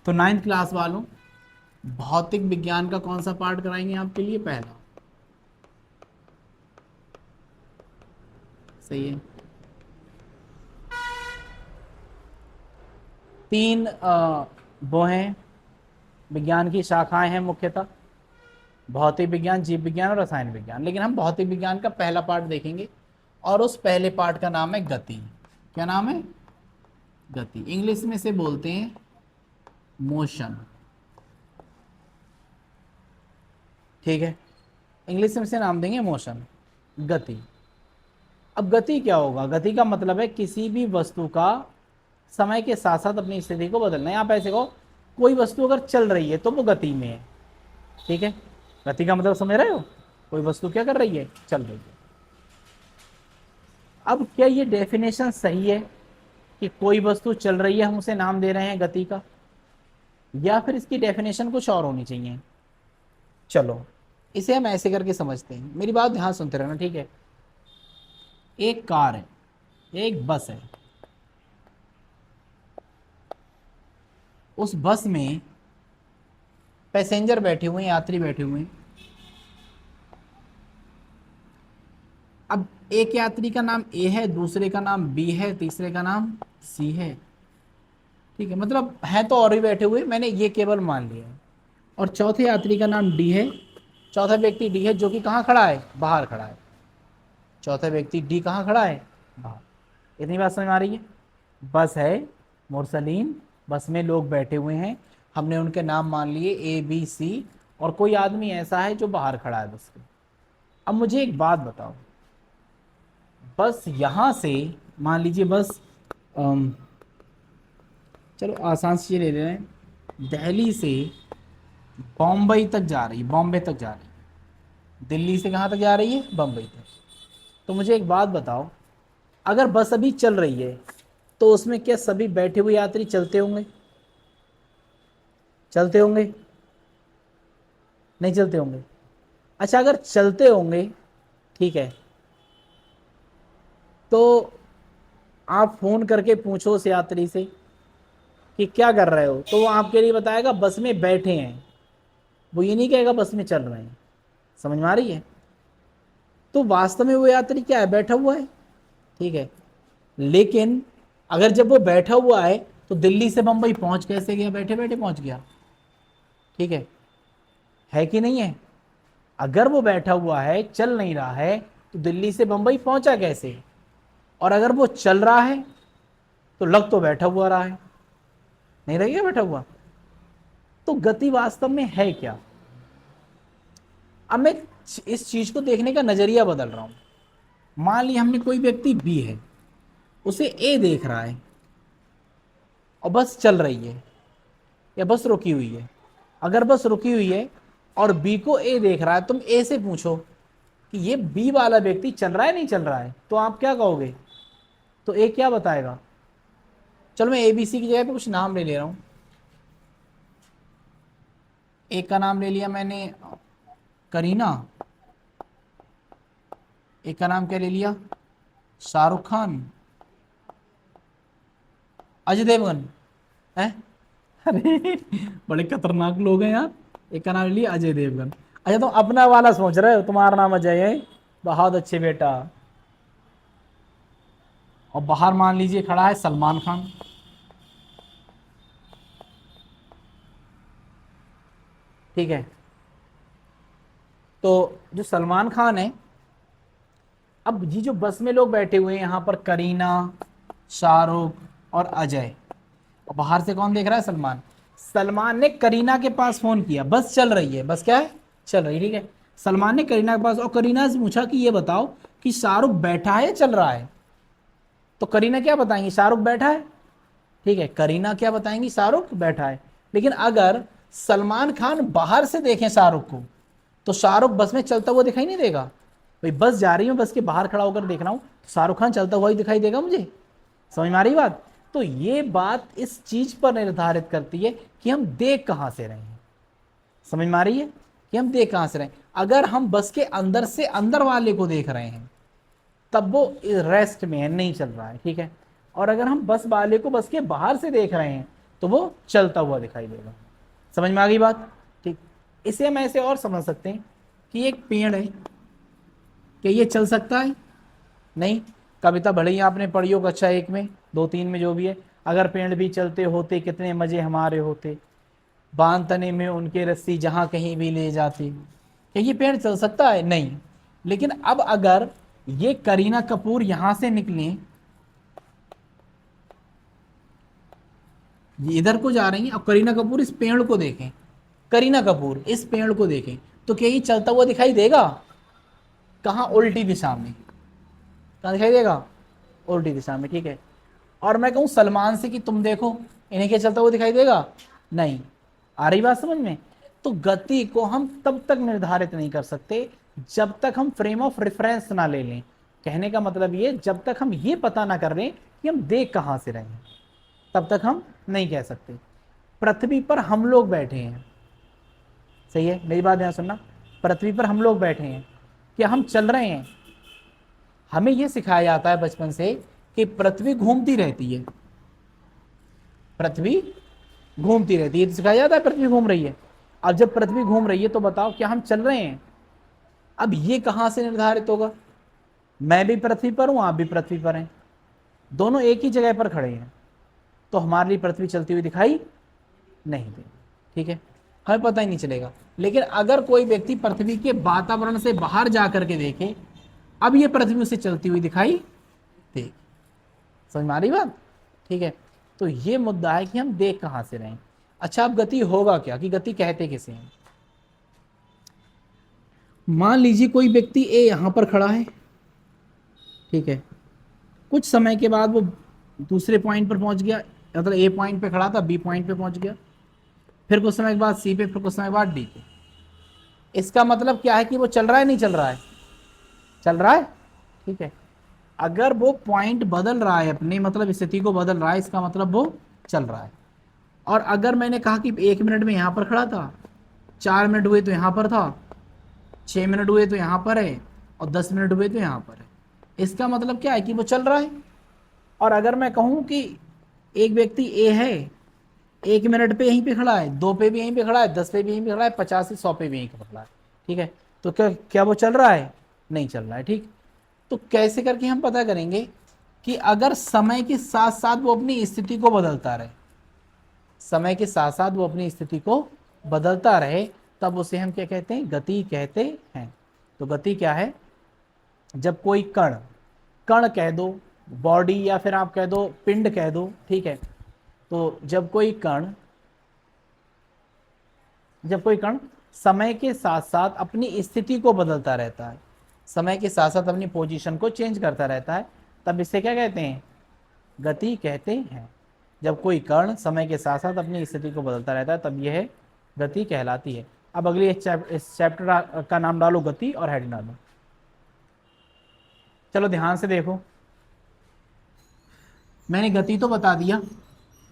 तो 9th class वालों, भौतिक विज्ञान का कौन सा पार्ट कराएंगे आपके लिए? पहला। सही है। तीन वो हैं, विज्ञान की शाखाएं हैं मुख्यतः, भौतिक विज्ञान, जीव विज्ञान और रसायन विज्ञान। लेकिन हम भौतिक विज्ञान का पहला पार्ट देखेंगे, और उस पहले पार्ट का नाम है गति। क्या नाम है? गति। इंग्लिश में से बोलते हैं मोशन। ठीक है, इंग्लिश में से नाम देंगे मोशन, गति। अब गति क्या होगा? गति का मतलब है किसी भी वस्तु का समय के साथ साथ अपनी स्थिति को बदलना है। आप ऐसे कहो, कोई वस्तु अगर चल रही है तो वो गति में है। ठीक है, गति का मतलब समझ रहे हो? कोई वस्तु क्या कर रही है? चल रही है। अब क्या ये डेफिनेशन सही है कि कोई वस्तु चल रही है हम उसे नाम दे रहे हैं गति का, या फिर इसकी डेफिनेशन कुछ और होनी चाहिए? चलो इसे हम ऐसे करके समझते हैं, मेरी बात ध्यान सुनते रहना, ठीक है। एक कार है, एक बस है, उस बस में पैसेंजर बैठे हुए हैं, यात्री बैठे हुए हैं। अब एक यात्री का नाम ए है, दूसरे का नाम बी है, तीसरे का नाम सी है। ठीक है, मतलब है तो और भी बैठे हुए, मैंने ये केवल मान लिया। और चौथे यात्री का नाम डी है, चौथा व्यक्ति डी है जो कि कहाँ खड़ा है? बाहर खड़ा है। चौथा व्यक्ति डी कहाँ खड़ा है? बाहर। इतनी बात समझ में आ रही है? बस है, मुरसलीन, बस में लोग बैठे हुए हैं, हमने उनके नाम मान लिए ए बी सी, और कोई आदमी ऐसा है जो बाहर खड़ा है बस के। अब मुझे एक बात बताओ, बस यहाँ से मान लीजिए बस चलो आसान से ले रहे हैं, दिल्ली से बॉम्बई तक जा रही है, बॉम्बे तक जा रही है। दिल्ली से कहाँ तक जा रही है? बम्बई तक। तो मुझे एक बात बताओ, अगर बस अभी चल रही है तो उसमें क्या सभी बैठे हुए यात्री चलते होंगे? चलते होंगे? नहीं चलते होंगे? अच्छा, अगर चलते होंगे, ठीक है, तो आप फोन करके पूछो उस यात्री से कि क्या कर रहे हो, तो वो आपके लिए बताएगा बस में बैठे हैं, वो ये नहीं कहेगा बस में चल रहे हैं। समझ में आ रही है? तो वास्तव में वो यात्री क्या है? बैठा हुआ है। ठीक है, लेकिन अगर जब वो बैठा हुआ है तो दिल्ली से बंबई पहुंच कैसे गया? बैठे बैठे पहुंच गया। ठीक है कि नहीं है? अगर वो बैठा हुआ है, चल नहीं रहा है, तो दिल्ली से बंबई पहुंचा कैसे? और अगर वो चल रहा है तो लग तो बैठा हुआ रहा है, नहीं रहेगा बैठा हुआ। तो गति वास्तव में है क्या? अब मैं इस चीज को देखने का नजरिया बदल रहा हूं। मान लिया हमने कोई व्यक्ति बी है, उसे ए देख रहा है और बस चल रही है या बस रुकी हुई है। अगर बस रुकी हुई है और बी को ए देख रहा है, तुम ए से पूछो कि ये बी वाला व्यक्ति चल रहा है नहीं चल रहा है, तो आप क्या कहोगे? तो ए क्या बताएगा? चलो मैं ए बी सी की जगह पे कुछ नाम ले ले रहा हूं। एक का नाम ले लिया मैंने करीना, एक का नाम क्या ले लिया? शाहरुख खान, अजय देवगन है। अरे बड़े खतरनाक लोग हैं यार। एक का नाम ले लिया अजय देवगन। अच्छा, तुम अपना वाला सोच रहे हो, तुम्हारा नाम अजय है, बहुत अच्छे बेटा। और बाहर मान लीजिए खड़ा है सलमान खान। ठीक है, तो जो सलमान खान है, अब ये जो बस में लोग बैठे हुए हैं यहाँ पर, करीना, शाहरुख और अजय, और बाहर से कौन देख रहा है? सलमान। सलमान ने करीना के पास फोन किया, बस चल रही है, बस क्या है? चल रही है। ठीक है, सलमान ने करीना के पास, और करीना से पूछा कि ये बताओ कि शाहरुख बैठा है या चल रहा है? तो करीना क्या बताएंगी? शाहरुख बैठा है। ठीक है, करीना क्या बताएंगी? शाहरुख बैठा है। लेकिन अगर सलमान खान बाहर से देखें शाहरुख को, तो शाहरुख बस में चलता हुआ दिखाई नहीं देगा। भाई बस जा रही हूँ, बस के बाहर खड़ा होकर देख रहा हूँ, तो शाहरुख खान चलता हुआ ही दिखाई देगा मुझे। समझ में आ रही बात? तो ये बात इस चीज पर निर्धारित करती है कि हम देख कहां से रहे हैं। समझ में आ रही है कि हम देख कहां से रहे हैं? अगर हम बस के अंदर से अंदर वाले को देख रहे हैं तब वो रेस्ट में है, नहीं चल रहा है। ठीक है, और अगर हम बस वाले को बस के बाहर से देख रहे हैं तो वो चलता हुआ दिखाई देगा। समझ में आ गई बात? ठीक। इसे हम ऐसे और समझ सकते हैं कि एक पेड़ है, कि ये चल सकता है? नहीं। कविता भले ही आपने पढ़ी हो कक्षा 1 में, 2 3 में, जो भी है, अगर पेड़ भी चलते होते कितने मजे हमारे होते, बांध तने में उनके रस्सी जहां कहीं भी ले जाती। क्या ये पेड़ चल सकता है? नहीं। लेकिन अब अगर ये करीना कपूर यहां से निकले, ये इधर को जा रही हैं, और करीना कपूर इस पेड़ को देखें, करीना कपूर इस पेड़ को देखें, तो क्या ये चलता हुआ दिखाई देगा? कहाँ? उल्टी दिशा में। कहाँ दिखाई देगा? उल्टी दिशा में, ठीक है। और मैं कहूँ सलमान से कि तुम देखो, इन्हें क्या चलता हुआ दिखाई देगा? नहीं। आ रही बात समझ में? तो गति को हम तब तक निर्धारित नहीं कर सकते जब तक हम फ्रेम ऑफ रेफरेंस ना ले लें। कहने का मतलब ये, जब तक हम ये पता ना कर लें कि हम देख कहां से रहे हैं, तब तक हम नहीं कह सकते। पृथ्वी पर हम लोग बैठे हैं, सही है, मेरी बात ध्यान सुनना। पृथ्वी पर हम लोग बैठे हैं, क्या हम चल रहे हैं? हमें यह सिखाया जाता है बचपन से कि पृथ्वी घूमती रहती है, पृथ्वी घूमती रहती है, तो सिखाया जाता है पृथ्वी घूम रही है। अब जब पृथ्वी घूम रही है तो बताओ क्या हम चल रहे हैं? अब ये कहां से निर्धारित होगा? मैं भी पृथ्वी पर हूं, आप भी पृथ्वी पर हैं, दोनों एक ही जगह पर खड़े हैं, तो हमारे लिए पृथ्वी चलती हुई दिखाई नहीं देगी, ठीक है, हमें पता ही नहीं चलेगा। लेकिन अगर कोई व्यक्ति पृथ्वी के वातावरण से बाहर जा करके देखे, अब ये पृथ्वी उसे चलती हुई दिखाई देगी। समझ में आ रही बात? ठीक है। तो ये मुद्दा है कि हम देख कहां से रहे हैं। अच्छा, अब गति होगा क्या, कि गति कहते किसे हैं? मान लीजिए कोई व्यक्ति ए यहां पर खड़ा है, ठीक है, कुछ समय के बाद वो दूसरे पॉइंट पर पहुंच गया, मतलब ए पॉइंट पे खड़ा था, बी पॉइंट पे पहुंच गया, फिर कुछ समय के बाद सी पे, फिर कुछ समय बाद डी पे। इसका मतलब क्या है कि वो चल रहा है, नहीं चल रहा है? चल रहा है, ठीक है। अगर वो पॉइंट बदल रहा है अपने, मतलब स्थिति को बदल रहा है, इसका मतलब वो चल रहा है। और अगर मैंने कहा कि 1 मिनट में यहां पर खड़ा था, 4 मिनट हुए तो यहां पर था, 6 मिनट हुए तो यहां पर है, और 10 मिनट हुए तो यहां पर है, इसका मतलब क्या है कि वो चल रहा है। और अगर मैं कहूं कि एक व्यक्ति ए है, 1 मिनट पे यहीं पे खड़ा है, 2 पे भी यहीं पे खड़ा है, 10 पे भी यहीं पे खड़ा है, 50 से 100 पे भी यहीं पे खड़ा है, ठीक है, तो क्या क्या वो चल रहा है? नहीं चल रहा है, ठीक। तो कैसे करके हम पता करेंगे कि अगर समय के साथ साथ वो अपनी स्थिति को बदलता रहे, समय के साथ साथ वो अपनी स्थिति को बदलता रहे, तब उसे हम क्या कहते हैं? गति कहते हैं। तो गति क्या है? जब कोई कण, कण कह दो, बॉडी, या फिर आप कह दो पिंड कह दो, ठीक है, तो जब कोई कण समय के साथ साथ अपनी स्थिति को बदलता रहता है, समय के साथ साथ अपनी पोजीशन को चेंज करता रहता है, तब इसे क्या कहते हैं? गति कहते हैं। जब कोई कण समय के साथ साथ अपनी स्थिति को बदलता रहता है, तब यह गति कहलाती है। अब अगली इस चैप्टर का नाम डालो गति, और हेडिंग डालो। चलो ध्यान से देखो, मैंने गति तो बता दिया,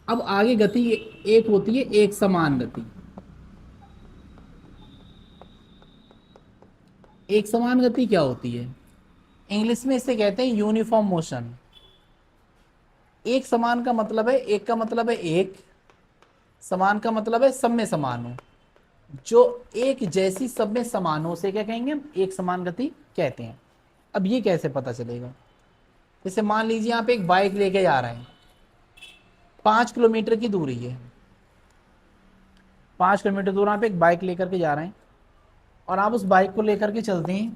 अब आगे गति एक होती है एक समान गति। एक समान गति क्या होती है? इंग्लिश में इसे कहते हैं यूनिफॉर्म मोशन। एक समान का मतलब है, एक का मतलब है एक, समान का मतलब है सब में समान हो। जो एक जैसी सब में समान हो, से क्या कहेंगे हम? एक समान गति कहते हैं। अब ये कैसे पता चलेगा? जैसे मान लीजिए आप एक बाइक लेके जा रहे हैं, 5 किलोमीटर की दूरी है, 5 किलोमीटर दूर आप एक बाइक लेकर के जा रहे हैं, और आप उस बाइक को लेकर के चलते हैं,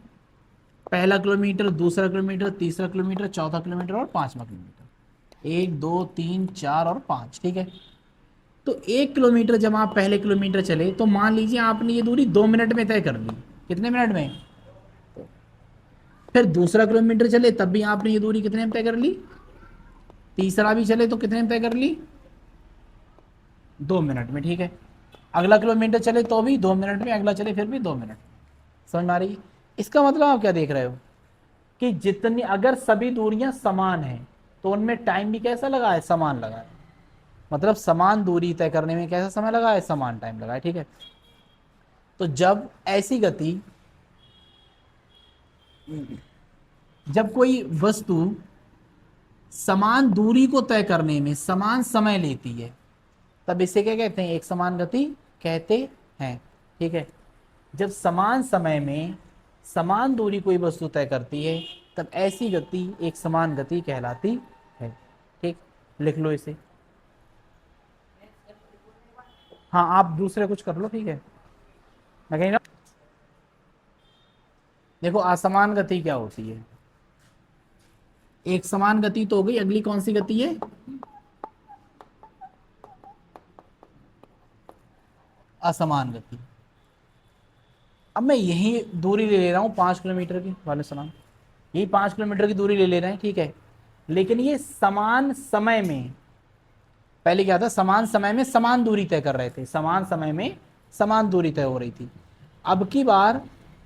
पहला किलोमीटर, दूसरा किलोमीटर, तीसरा किलोमीटर, चौथा किलोमीटर और 5वां किलोमीटर, 1 2 3 4 और 5, ठीक है। तो 1 किलोमीटर जब आप पहले किलोमीटर चले, तो मान लीजिए आपने ये दूरी 2 मिनट में तय कर ली। कितने मिनट में? फिर दूसरा किलोमीटर चले, तब भी आपने ये दूरी कितने में तय कर ली? तीसरा भी चले तो कितने में तय कर ली? 2 मिनट में, ठीक है। अगला किलोमीटर चले तो भी 2 मिनट में, अगला चले फिर भी 2 मिनट। समझ में आ रही है? इसका मतलब आप क्या देख रहे हो कि जितनी, अगर सभी दूरियां समान हैं, तो उनमें टाइम भी कैसा लगा है? समान लगा है। मतलब समान दूरी तय करने में कैसा समय लगा है? समान टाइम लगा है, ठीक है। तो जब कोई वस्तु समान दूरी को तय करने में समान समय लेती है, तब इसे क्या कहते हैं, एक समान गति कहते हैं। ठीक है, जब समान समय में समान दूरी कोई वस्तु तय करती है तब ऐसी गति एक समान गति कहलाती है। ठीक, लिख लो इसे। हाँ, आप दूसरे कुछ कर लो, ठीक है, मैं कहीं ना। देखो असमान गति क्या होती है, एक समान गति तो हो गई, अगली कौन सी गति है, असमान गति। अब मैं यही दूरी ले रहा हूँ 5 किलोमीटर की, वाले सलाम, यही 5 किलोमीटर की दूरी ले रहे हैं, ठीक है, लेकिन ये समान समय में, पहले क्या था, समान समय में समान दूरी तय कर रहे थे, समान समय में समान दूरी तय हो रही थी। अब की बार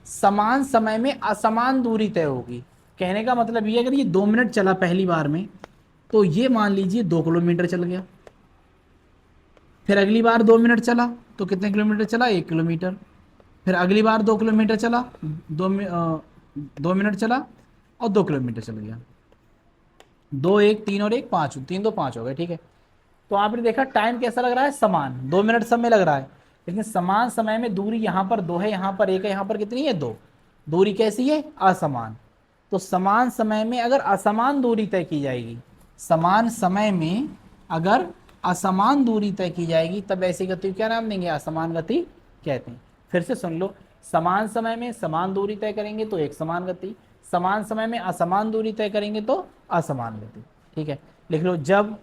समान समय में असमान दूरी तय होगी। कहने का मतलब ये, अगर ये 2 मिनट चला पहली बार में, तो ये मान लीजिए 2 किलोमीटर चल गया। फिर अगली बार 2 मिनट चला तो कितने किलोमीटर चला, 1 किलोमीटर। फिर अगली बार 2 किलोमीटर चला, 2 मिनट चला और 2 किलोमीटर चल गया। 2 1 3 और 1 5, 3 2 5 हो गए, ठीक है। तो आपने देखा टाइम कैसा लग रहा है, समान, 2 मिनट सब में लग रहा है, लेकिन समान समय में दूरी यहाँ पर 2 है, यहाँ पर 1 है, यहाँ पर कितनी है, 2। दूरी कैसी है, असमान। तो समान समय में अगर असमान दूरी तय की जाएगी, समान समय में अगर असमान दूरी तय की जाएगी, तब ऐसी गति को क्या नाम देंगे, असमान गति कहते हैं। फिर से सुन लो, समान समय में समान दूरी तय करेंगे तो एक समान गति, समान समय में असमान दूरी तय करेंगे तो असमान गति। ठीक है, लिख लो, जब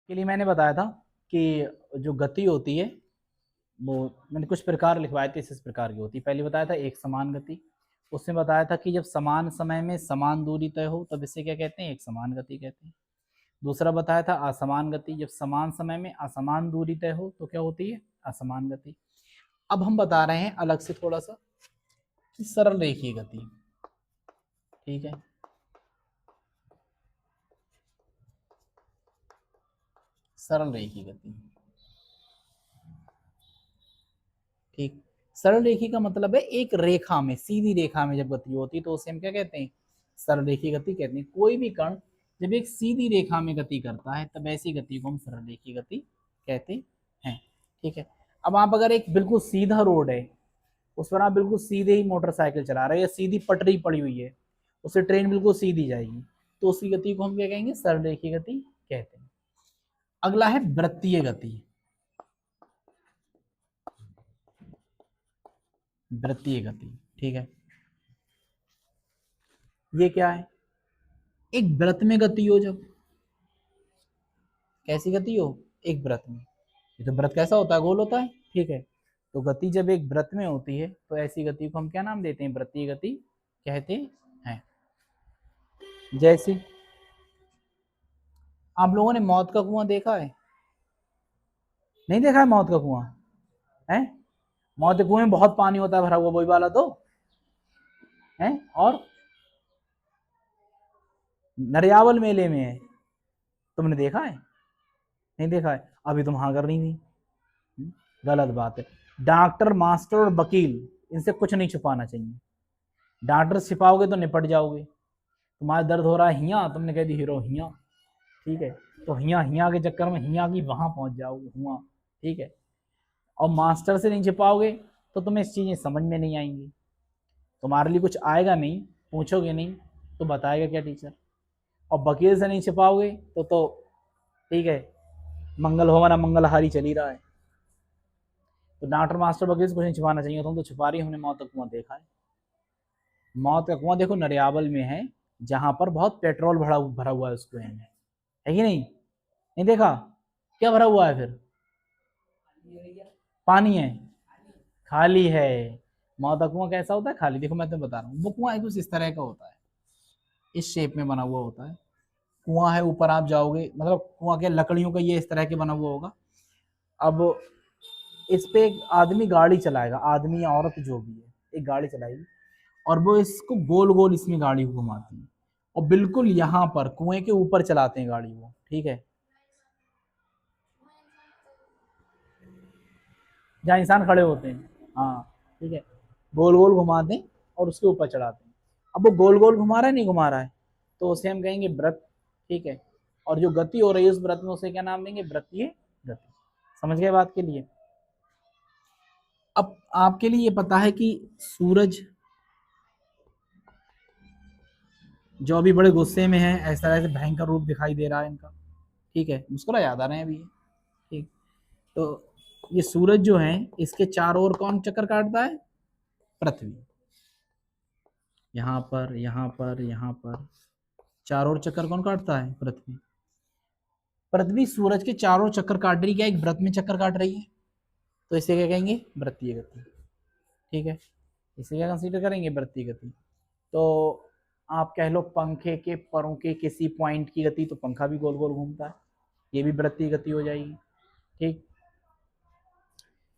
के लिए मैंने बताया था कि जो गति होती है वो मैंने कुछ प्रकार लिखवाए थे, इस प्रकार की होती है। पहले बताया था एक समान गति, उसमें बताया था कि जब समान समय में समान दूरी तय हो तब इसे क्या कहते हैं, एक समान गति कहते हैं। दूसरा बताया था असमान गति, जब समान समय में असमान दूरी तय हो तो क्या होती है, असमान गति। अब हम बता रहे हैं अलग से थोड़ा सा कि सरल रेखीय गति। ठीक है, सरल रेखीय गति। ठीक, सरल रेखी का मतलब है एक रेखा में, सीधी रेखा में जब गति होती है तो उसे हम क्या कहते हैं, सरल रेखी गति कहते हैं। कोई भी कण जब एक सीधी रेखा में गति करता है तब ऐसी गति को हम सरल रेखी गति कहते हैं। ठीक है, अब आप अगर एक बिल्कुल सीधा रोड है, उस पर आप बिल्कुल सीधे ही मोटरसाइकिल चला रहे हैं, या सीधी पटरी पड़ी हुई है, उससे ट्रेन बिल्कुल सीधी जाएगी, तो उसकी गति को हम क्या कहेंगे, सरल रेखी गति कहते हैं। अगला है वृत्तीय गति। वृत्तीय गति, ठीक है, ये क्या है, एक व्रत में गति हो, जब कैसी गति हो, एक व्रत में, ये तो व्रत कैसा होता है, गोल होता है, ठीक है। तो गति जब एक व्रत में होती है तो ऐसी गति को हम क्या नाम देते हैं, वृत्तीय गति कहते हैं। जैसे आप लोगों ने मौत का कुआं देखा है, नहीं देखा है मौत का कुआं है, मौत के कुएं में बहुत पानी होता है भरा हुआ, वही वाला तो है। और नरियावल मेले में है, तुमने देखा है, नहीं देखा है, अभी तुम हाँ कर रही थी, गलत बात है। डॉक्टर, मास्टर और वकील, इनसे कुछ नहीं छुपाना चाहिए। डॉक्टर छिपाओगे तो निपट जाओगे। तुम्हारा दर्द हो रहा है हिया, तुमने कह दी हीरो हिया, ठीक है, तो हिया हिया के चक्कर में हिया की वहां पहुंच जाओगे, हुआ, ठीक है। और मास्टर से नहीं छिपाओगे तो तुम्हें इस चीजें समझ में नहीं आएंगी, तुम्हारे लिए कुछ आएगा नहीं, पूछोगे नहीं तो बताएगा क्या टीचर। और वकील से नहीं छिपाओगे तो ठीक है, मंगल हो ना मंगलहारी चली रहा है। तो डॉक्टर, मास्टर, वकील से कुछ नहीं छिपाना चाहिए, तुम तो छिपा रही, हमने मौत का कुआं देखा है। मौत का कुआं देखो नरियावल में है, जहां पर बहुत पेट्रोल भरा भरा हुआ है उस कुएं में, है कि नहीं, नहीं देखा, क्या भरा हुआ है फिर, पानी है, खाली है। मौत का कुआं कैसा होता है, खाली। देखो मैं तुम्हें बता रहा हूँ, वो कुआं कुछ इस तरह का होता है, इस शेप में बना हुआ होता है। कुआं है, ऊपर आप जाओगे, मतलब कुआं के लकड़ियों का ये इस तरह के बना हुआ होगा। अब इस पे एक आदमी गाड़ी चलाएगा, आदमी या औरत जो भी है, एक गाड़ी चलाएगी और वो इसको गोल गोल इसमें गाड़ी को घुमाती है, और बिल्कुल यहाँ पर कुएं के ऊपर चलाते हैं गाड़ी वो, ठीक है, जहाँ इंसान खड़े होते हैं, हाँ, ठीक है, गोल गोल घुमाते हैं और उसके ऊपर चढ़ाते हैं। अब वो गोल गोल घुमा रहा है, नहीं घुमा रहा है, तो उसे हम कहेंगे व्रत, ठीक है। और जो गति हो रही है उस व्रत में, उसे क्या नाम देंगे? व्रतीय गति। समझ गए बात के लिए? अब आपके लिए ये पता है कि सूरज जो अभी बड़े गुस्से में है, ऐसा ऐसे भयंकर रूप दिखाई दे रहा है इनका, ठीक है, मुस्कुरा याद आ रहे हैं अभी, ठीक। तो ये सूरज जो है, इसके चारों ओर कौन चक्कर काटता है? पृथ्वी। यहाँ पर, यहाँ पर, यहाँ पर चारों ओर चक्कर कौन काटता है? पृथ्वी। पृथ्वी सूरज के चारों चक्कर काट रही, क्या एक व्रत में चक्कर काट रही है, तो इसे क्या कहेंगे? वृत्तीय गति, ठीक है। इसे क्या कंसीडर करेंगे? वृत्तीय गति। तो आप कह लो पंखे के परों के किसी पॉइंट की गति, तो पंखा भी गोल गोल घूमता है, ये भी वृत्तीय गति हो जाएगी, ठीक।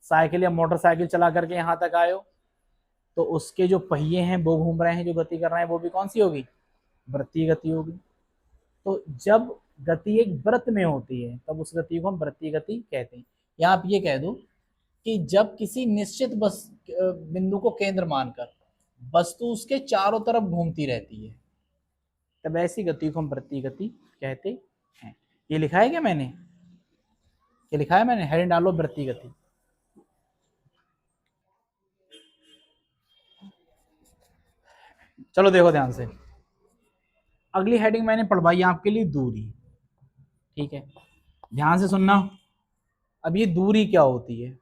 साइकिल या मोटरसाइकिल चला करके यहाँ तक आए हो, तो उसके जो पहिए हैं वो घूम रहे हैं, जो गति कर रहे हैं, वो भी कौन सी होगी? वृत्तीय गति होगी। तो जब गति एक वृत्त में होती है तब उस गति को हम वृत्तीय गति कहते हैं। या आप ये कह दो कि जब किसी निश्चित बिंदु को केंद्र मानकर वस्तु उसके चारों तरफ घूमती रहती है, तब ऐसी गति को हम वृत्तीय गति कहते हैं। ये लिखा है क्या मैंने? ये लिखा है मैंने, हेडिंग डालो वृत्तीय गति। चलो देखो ध्यान से, अगली हेडिंग मैंने पढ़वाई आपके लिए दूरी, ठीक है। ध्यान से सुनना। अब ये दूरी क्या होती है?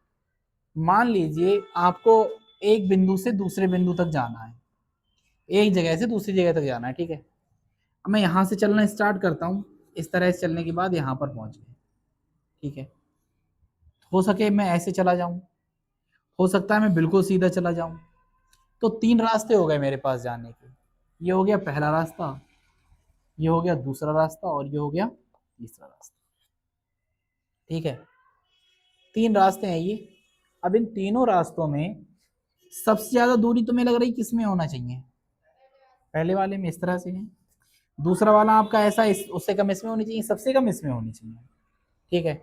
मान लीजिए आपको एक बिंदु से दूसरे बिंदु तक जाना है, एक जगह से दूसरी जगह तक जाना है, ठीक है। अब मैं यहाँ से चलना स्टार्ट करता हूँ, इस तरह से चलने के बाद यहाँ पर पहुँच गए, ठीक है। हो सके मैं ऐसे चला जाऊँ, हो सकता है मैं बिल्कुल सीधा चला जाऊँ। तो तीन रास्ते हो गए मेरे पास जाने के। ये हो गया पहला रास्ता, ये हो गया दूसरा रास्ता, और ये हो गया तीसरा रास्ता, ठीक है। तीन रास्ते हैं ये। अब इन तीनों रास्तों में सबसे ज्यादा दूरी तुम्हें लग रही किस में होना चाहिए? पहले वाले में इस तरह से है, दूसरा वाला आपका ऐसा उससे कम इसमें होनी चाहिए, सबसे कम इसमें होनी चाहिए, ठीक है।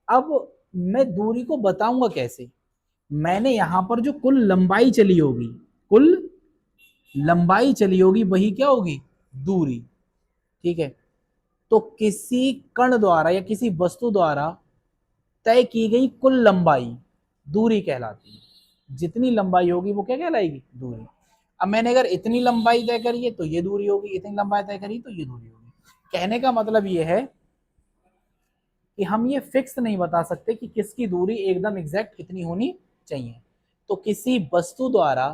अब मैं दूरी को बताऊंगा कैसे? मैंने यहां पर जो कुल लंबाई चली होगी, कुल लंबाई चली होगी, वही क्या होगी? दूरी, ठीक है। तो किसी कण द्वारा या किसी वस्तु द्वारा तय की गई कुल लंबाई दूरी कहलाती है। जितनी लंबाई होगी वो क्या कहलाएगी? दूरी। अब मैंने अगर इतनी लंबाई तय करी है तो ये दूरी होगी, इतनी लंबाई तय करी तो ये दूरी होगी। कहने का मतलब ये है कि हम ये फिक्स नहीं बता सकते कि किसकी दूरी एकदम एग्जैक्ट कितनी होनी चाहिए। तो किसी वस्तु द्वारा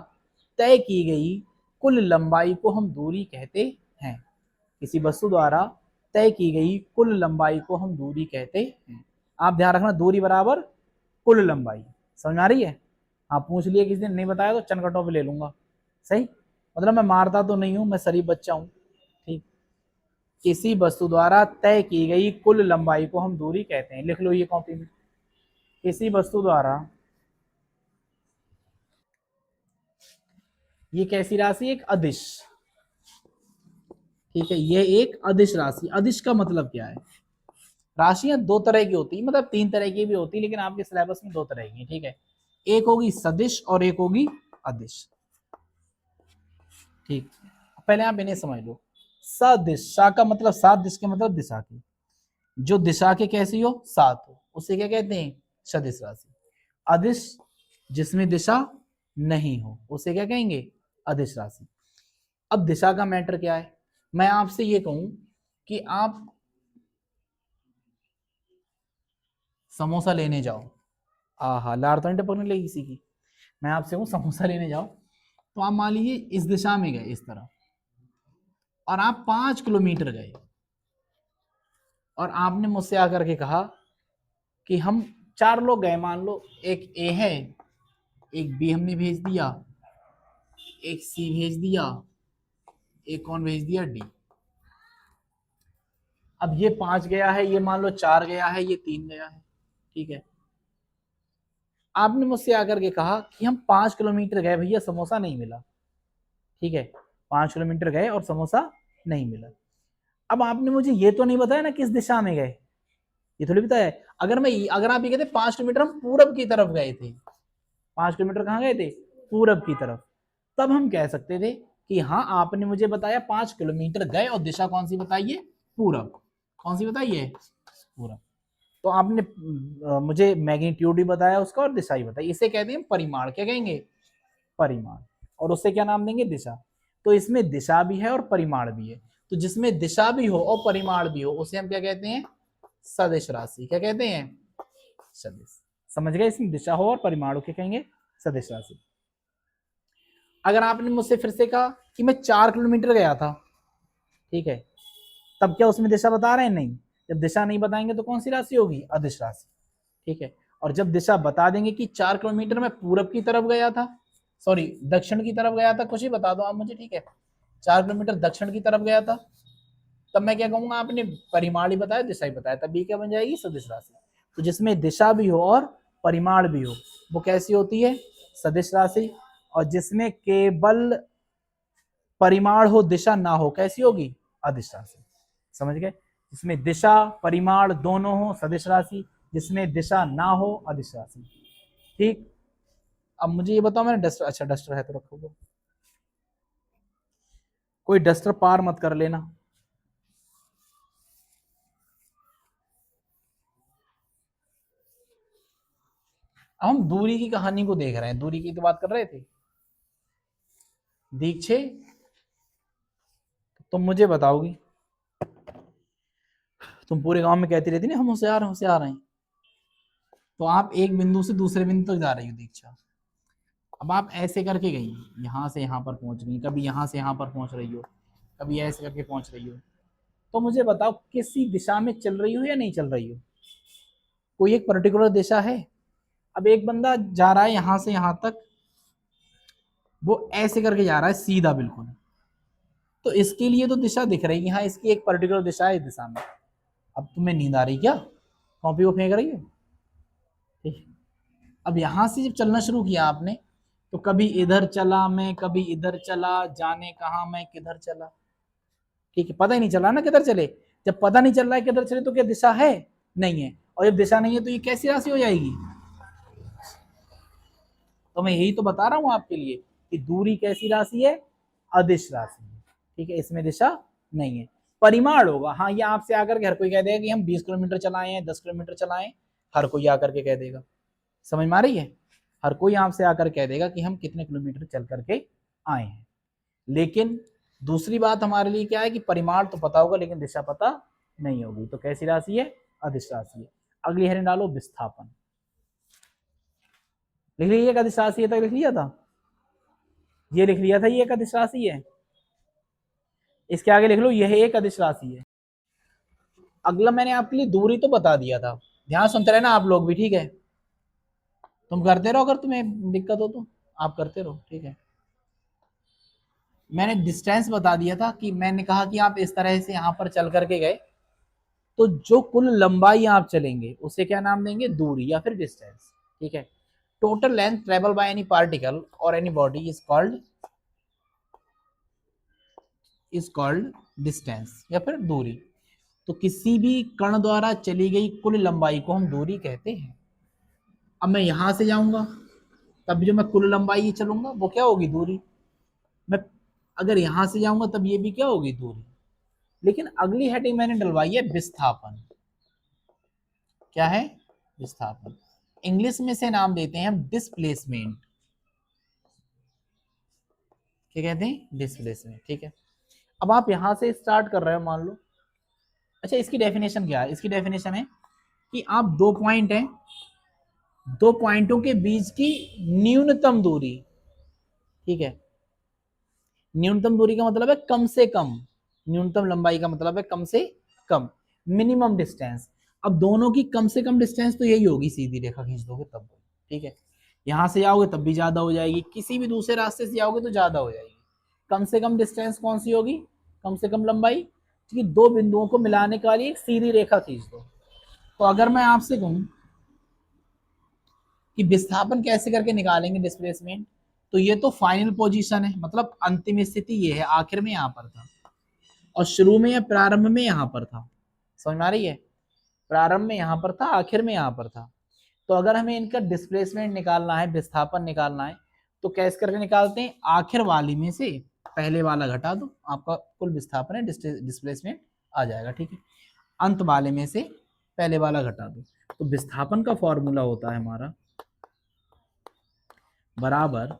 तय की गई कुल लंबाई को हम दूरी कहते हैं। किसी वस्तु द्वारा तय की गई कुल लंबाई को हम दूरी कहते हैं। आप ध्यान रखना, दूरी बराबर कुल लंबाई। समझ आ रही है? आप पूछ लिए किसी दिन, नहीं बताया तो चनकटों पे ले लूंगा, सही। मतलब मैं मारता तो नहीं हूं, मैं शरीफ बच्चा हूं, ठीक। किसी वस्तु द्वारा तय की गई कुल लंबाई को हम दूरी कहते हैं। लिख लो ये कॉपी में। किसी वस्तु द्वारा, ये कैसी राशि? एक अदिश, ठीक है। ये एक अदिश राशि। अदिश का मतलब क्या है? राशियां दो तरह की होती है, मतलब तीन तरह की भी होती है, लेकिन आपके सिलेबस में दो तरह की, ठीक है। एक होगी सदिश और एक होगी अदिश, ठीक। पहले आप इन्हें समझ लो। सदिश, सा का मतलब सात, दिश के मतलब दिशा की। जो दिशा के कैसी हो? सात हो, उसे क्या कहते हैं? सदिश राशि। अदिश, जिसमें दिशा नहीं हो, उसे क्या कहेंगे? अदिश राशि। अब दिशा का मैटर क्या है? मैं आपसे ये कहूं कि आप समोसा लेने जाओ, आहा लार तो नहीं टपकने लगी किसी की। मैं आपसे कहूं समोसा लेने जाओ, तो आप मान लीजिए इस दिशा में गए, इस तरह, और आप 5 किलोमीटर गए, और आपने मुझसे आकर के कहा कि हम चार लोग गए, मान लो एक ए है, एक बी हमने भेज दिया, एक सी भेज दिया, एक कौन भेज दिया? डी। अब ये 5 गया है, ये मान लो 4 गया है, ये 3 गया है, ठीक है। आपने मुझसे आकर के कहा कि हम 5 किलोमीटर गए भैया, समोसा नहीं मिला, ठीक है। 5 किलोमीटर गए और समोसा नहीं मिला। अब आपने मुझे ये तो नहीं बताया ना किस दिशा में गए, ये थोड़ी बताया है। अगर आप ये कहते 5 किलोमीटर हम पूरब की तरफ गए थे, 5 किलोमीटर कहाँ गए थे? पूरब की तरफ, तब हम कह सकते थे कि हाँ आपने मुझे बताया 5 किलोमीटर गए और दिशा कौन सी बताइए, पूरब। कौन सी बताइए, पूरब। तो आपने मुझे मैग्नीट्यूड भी बताया उसका और दिशा ही बताई, इसे कहते हैं परिमाण। क्या कहेंगे, परिमाण। और उससे क्या नाम देंगे, दिशा। तो इसमें दिशा भी है और परिमाण भी है, तो जिसमें दिशा भी हो और परिमाण भी हो उसे हम क्या कहते हैं, सदिश राशि। क्या कहते हैं, सदिश। समझ गए, इसमें दिशा हो और परिमाण हो क्या कहेंगे, सदिश राशि। अगर आपने मुझसे फिर से कहा कि मैं 4 किलोमीटर गया था, ठीक है, तब क्या उसमें दिशा बता रहे हैं, नहीं। जब दिशा नहीं बताएंगे तो कौन सी राशि होगी, अदिश राशि। ठीक है, और जब दिशा बता देंगे कि 4 किलोमीटर मैं पूरब की तरफ गया था, सॉरी दक्षिण की तरफ गया था, कुछ ही बता दो आप मुझे, ठीक है, 4 किलोमीटर दक्षिण की तरफ गया था, तब मैं क्या कहूंगा, आपने परिमाण ही बताया, दिशा ही बताया, तब ये क्या बन जाएगी, सदिश राशि। तो जिसमें दिशा भी हो और परिमाण भी हो वो कैसी होती है, सदिश राशि। और जिसमें केवल परिमाण हो दिशा ना हो कैसी होगी, अदिश राशि। समझ गए, जिसमें दिशा परिमाण दोनों हो सदिश राशि, जिसमें दिशा ना हो अदिश राशि। ठीक, अब मुझे ये बताओ, मैंने डस्टर, अच्छा डस्टर है तो रखोगे, कोई डस्टर पार मत कर लेना। हम दूरी की कहानी को देख रहे हैं, दूरी की तो बात कर रहे थे। दीक्षे, तुम मुझे बताओगी, तुम पूरे गांव में कहती रहती ना हम होशियार होशियार हैं, तो आप एक बिंदु से दूसरे बिंदु तक जा रही हो दीक्षा। अब आप ऐसे करके गई, यहाँ से यहाँ पर पहुंच गई, कभी यहाँ से यहाँ पर पहुंच रही हो, कभी ऐसे करके पहुंच रही हो, तो मुझे बताओ किसी दिशा में चल रही हो या नहीं चल रही हो, कोई एक पर्टिकुलर दिशा है। अब एक बंदा जा रहा है यहाँ से यहाँ तक, वो ऐसे करके जा रहा है सीधा बिल्कुल, तो इसके लिए तो दिशा दिख रही है, हाँ इसकी एक पर्टिकुलर दिशा है इस दिशा में। अब तुम्हें नींद आ रही क्या, कॉपी को फेंक रही है, ठीक। अब यहां से जब चलना शुरू किया आपने, तो कभी इधर चला मैं, कभी इधर चला, जाने कहा मैं किधर चला, ठीक है, पता ही नहीं चला ना किधर चले। जब पता नहीं चल रहा है किधर चले तो क्या दिशा है, नहीं है। और जब दिशा नहीं है तो ये कैसी राशि हो जाएगी, तो मैं यही तो बता रहा हूं आपके लिए कि दूरी कैसी राशि है, अदिश राशि है, ठीक है, इसमें दिशा नहीं है। परिमाण होगा, हाँ ये आपसे आकर के हर कोई कह देगा कि हम 20 किलोमीटर चलाए हैं, 10 किलोमीटर चलाए, हर कोई आकर के कह देगा, समझ में आ रही है, हर कोई आपसे आकर कह देगा कि हम कितने किलोमीटर चल करके आए हैं। लेकिन दूसरी बात हमारे लिए क्या है कि परिमाण तो पता होगा लेकिन दिशा पता नहीं होगी, तो कैसी राशि है, अदिश राशि है। अगली हेडिंग डालो, विस्थापन। लिख लीजिए, अदिश राशि है तक लिख लिया था, ये लिख लिया था, ये एक अदिश राशि है। इसके आगे लिख लो यह एक अदिश राशि है। अगला मैंने आपके लिए दूरी तो बता दिया था, ध्यान सुनते रहना आप लोग भी, ठीक है, तुम करते रहो, अगर तुम्हें दिक्कत हो तो आप करते रहो, ठीक है। मैंने डिस्टेंस बता दिया था कि मैंने कहा कि आप इस तरह से यहां पर चल करके गए, तो जो कुल लंबाई आप चलेंगे उसे क्या नाम देंगे, दूरी या फिर डिस्टेंस, ठीक है। Total length travel by any particle और any body is called distance या फिर दूरी। तो किसी भी कण द्वारा चली गई कुल लंबाई को हम दूरी कहते हैं। अब मैं यहां से जाऊंगा, तब जो मैं कुल लंबाई चलूंगा वो क्या होगी, दूरी। मैं अगर यहां से जाऊंगा तब ये भी क्या होगी, दूरी। लेकिन अगली हेडिंग मैंने डलवाई है विस्थापन। क्या है, विस्थापन। इंग्लिश में से नाम देते हैं हम डिस्प्लेसमेंट। क्या कहते हैं, डिस्प्लेसमेंट, ठीक है। अब आप यहां से स्टार्ट कर रहे हो मान लो, अच्छा इसकी डेफिनेशन क्या है, इसकी डेफिनेशन है कि आप दो पॉइंट हैं, दो पॉइंटों के बीच की न्यूनतम दूरी, ठीक है। न्यूनतम दूरी का मतलब है कम से कम, न्यूनतम लंबाई का मतलब है कम से कम, मिनिमम डिस्टेंस। अब दोनों की कम से कम डिस्टेंस तो यही होगी, सीधी रेखा खींच दोगे तब, ठीक है। यहां से जाओगे तब भी ज्यादा हो जाएगी, किसी भी दूसरे रास्ते से जाओगे तो ज्यादा हो जाएगी। कम से कम डिस्टेंस कौन सी होगी, कम से कम लंबाई, कि दो बिंदुओं को मिलाने के वाली एक सीधी रेखा खींच दो। तो अगर मैं आपसे कहूं कि विस्थापन कैसे करके निकालेंगे डिस्प्लेसमेंट, तो ये तो फाइनल पोजीशन है, मतलब अंतिम स्थिति ये है, आखिर में यहां पर था, और शुरू में या प्रारंभ में यहां पर था, समझ में आ रही है, प्रारंभ में यहां पर था, आखिर में यहां पर था। तो अगर हमें इनका डिस्प्लेसमेंट निकालना है, विस्थापन निकालना है, तो कैसे करके निकालते हैं, आखिर वाली में से पहले वाला घटा दो, आपका कुल विस्थापन है, डिस्प्लेसमेंट आ जाएगा। ठीक है, अंत वाले में से पहले वाला घटा दो। तो विस्थापन का फॉर्मूला होता है हमारा बराबर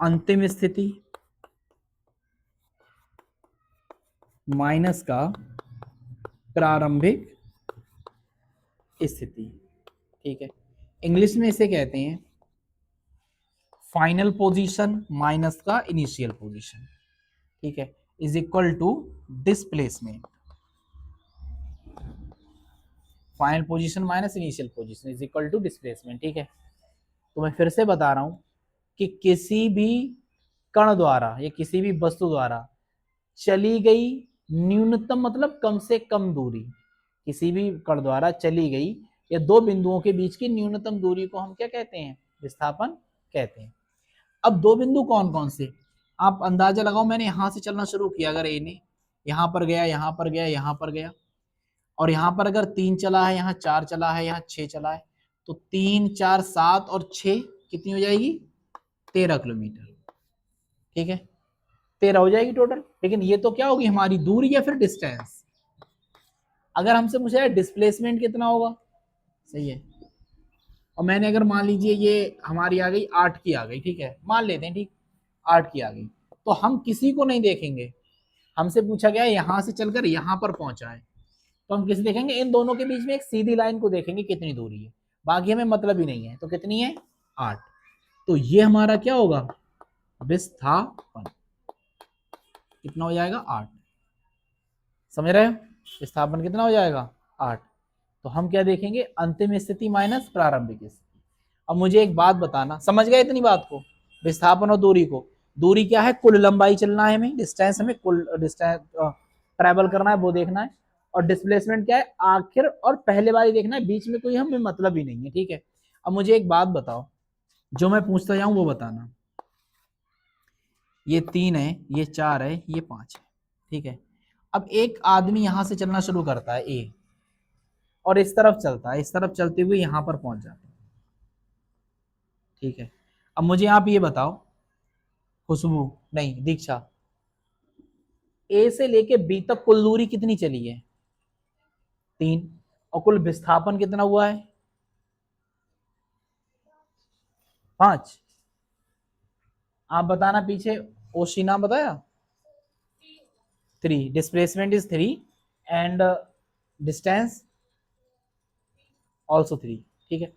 अंतिम स्थिति माइनस का प्रारंभिक स्थिति। ठीक है, इंग्लिश में इसे कहते हैं फाइनल पोजीशन माइनस का इनिशियल पोजीशन। ठीक है, is equal to displacement. Final position minus initial position is equal to displacement. ठीक है, तो मैं फिर से बता रहा हूं कि किसी भी कण द्वारा या किसी भी वस्तु द्वारा चली गई न्यूनतम मतलब कम से कम दूरी, किसी भी कण द्वारा चली गई या दो बिंदुओं के बीच की न्यूनतम दूरी को हम क्या कहते हैं? विस्थापन कहते हैं। अब दो बिंदु कौन कौन से, आप अंदाजा लगाओ। मैंने यहां से चलना शुरू किया, अगर ए ने यहां पर गया, यहां पर गया, यहां पर गया, और यहां पर अगर 3 चला है, यहां 4 चला है, यहां 6 चला है, तो 3 4 7 और 6 कितनी हो जाएगी? 13 किलोमीटर। ठीक है, 13 हो जाएगी टोटल। लेकिन ये तो क्या होगी? हमारी दूरी या फिर डिस्टेंस। अगर हमसे पूछा है डिस्प्लेसमेंट कितना होगा, सही है, और मैंने अगर मान लीजिए ये हमारी आ गई 8 की आ गई, ठीक है, मान लेते हैं, ठीक, 8 की आ गई, तो हम किसी को नहीं देखेंगे। हमसे पूछा गया यहां से चलकर यहां पर पहुंचा है, तो हम किसे देखेंगे? इन दोनों के बीच में एक सीधी लाइन को देखेंगे कितनी दूरी है, बाकी हमें मतलब ही नहीं है। तो कितनी है? 8। तो ये हमारा क्या होगा? विस्थापन। कितना हो जाएगा? 8। समझ रहे हो? विस्थापन कितना हो जाएगा? 8। तो हम क्या देखेंगे? अंतिम स्थिति माइनस प्रारंभिक स्थिति। अब मुझे एक बात बताना, समझ गए इतनी बात को? विस्थापन और दूरी को, दूरी क्या है? कुल लंबाई चलना है हमें, डिस्टेंस हमें कुल डिस्टेंस ट्रैवल करना है, वो देखना है। और डिस्प्लेसमेंट क्या है? आखिर और पहले वाली देखना है, बीच में कोई हमें मतलब ही नहीं है। ठीक है, अब मुझे एक बात बताओ, जो मैं पूछता जाऊं वो बताना। ये 3 है, ये 4 है, ये 5 है। ठीक है, अब एक आदमी यहां से चलना शुरू करता है ए, और इस तरफ चलता है, इस तरफ चलते हुए यहां पर पहुंच जाता है। ठीक है, अब मुझे आप ये बताओ, खुशबू नहीं, दीक्षा, ए से लेके बी तक कुल दूरी कितनी चली है? 3। और कुल विस्थापन कितना हुआ है? 5। आप बताना पीछे, ओशिना बताया 3, displacement is 3 and distance also 3। ठीक है,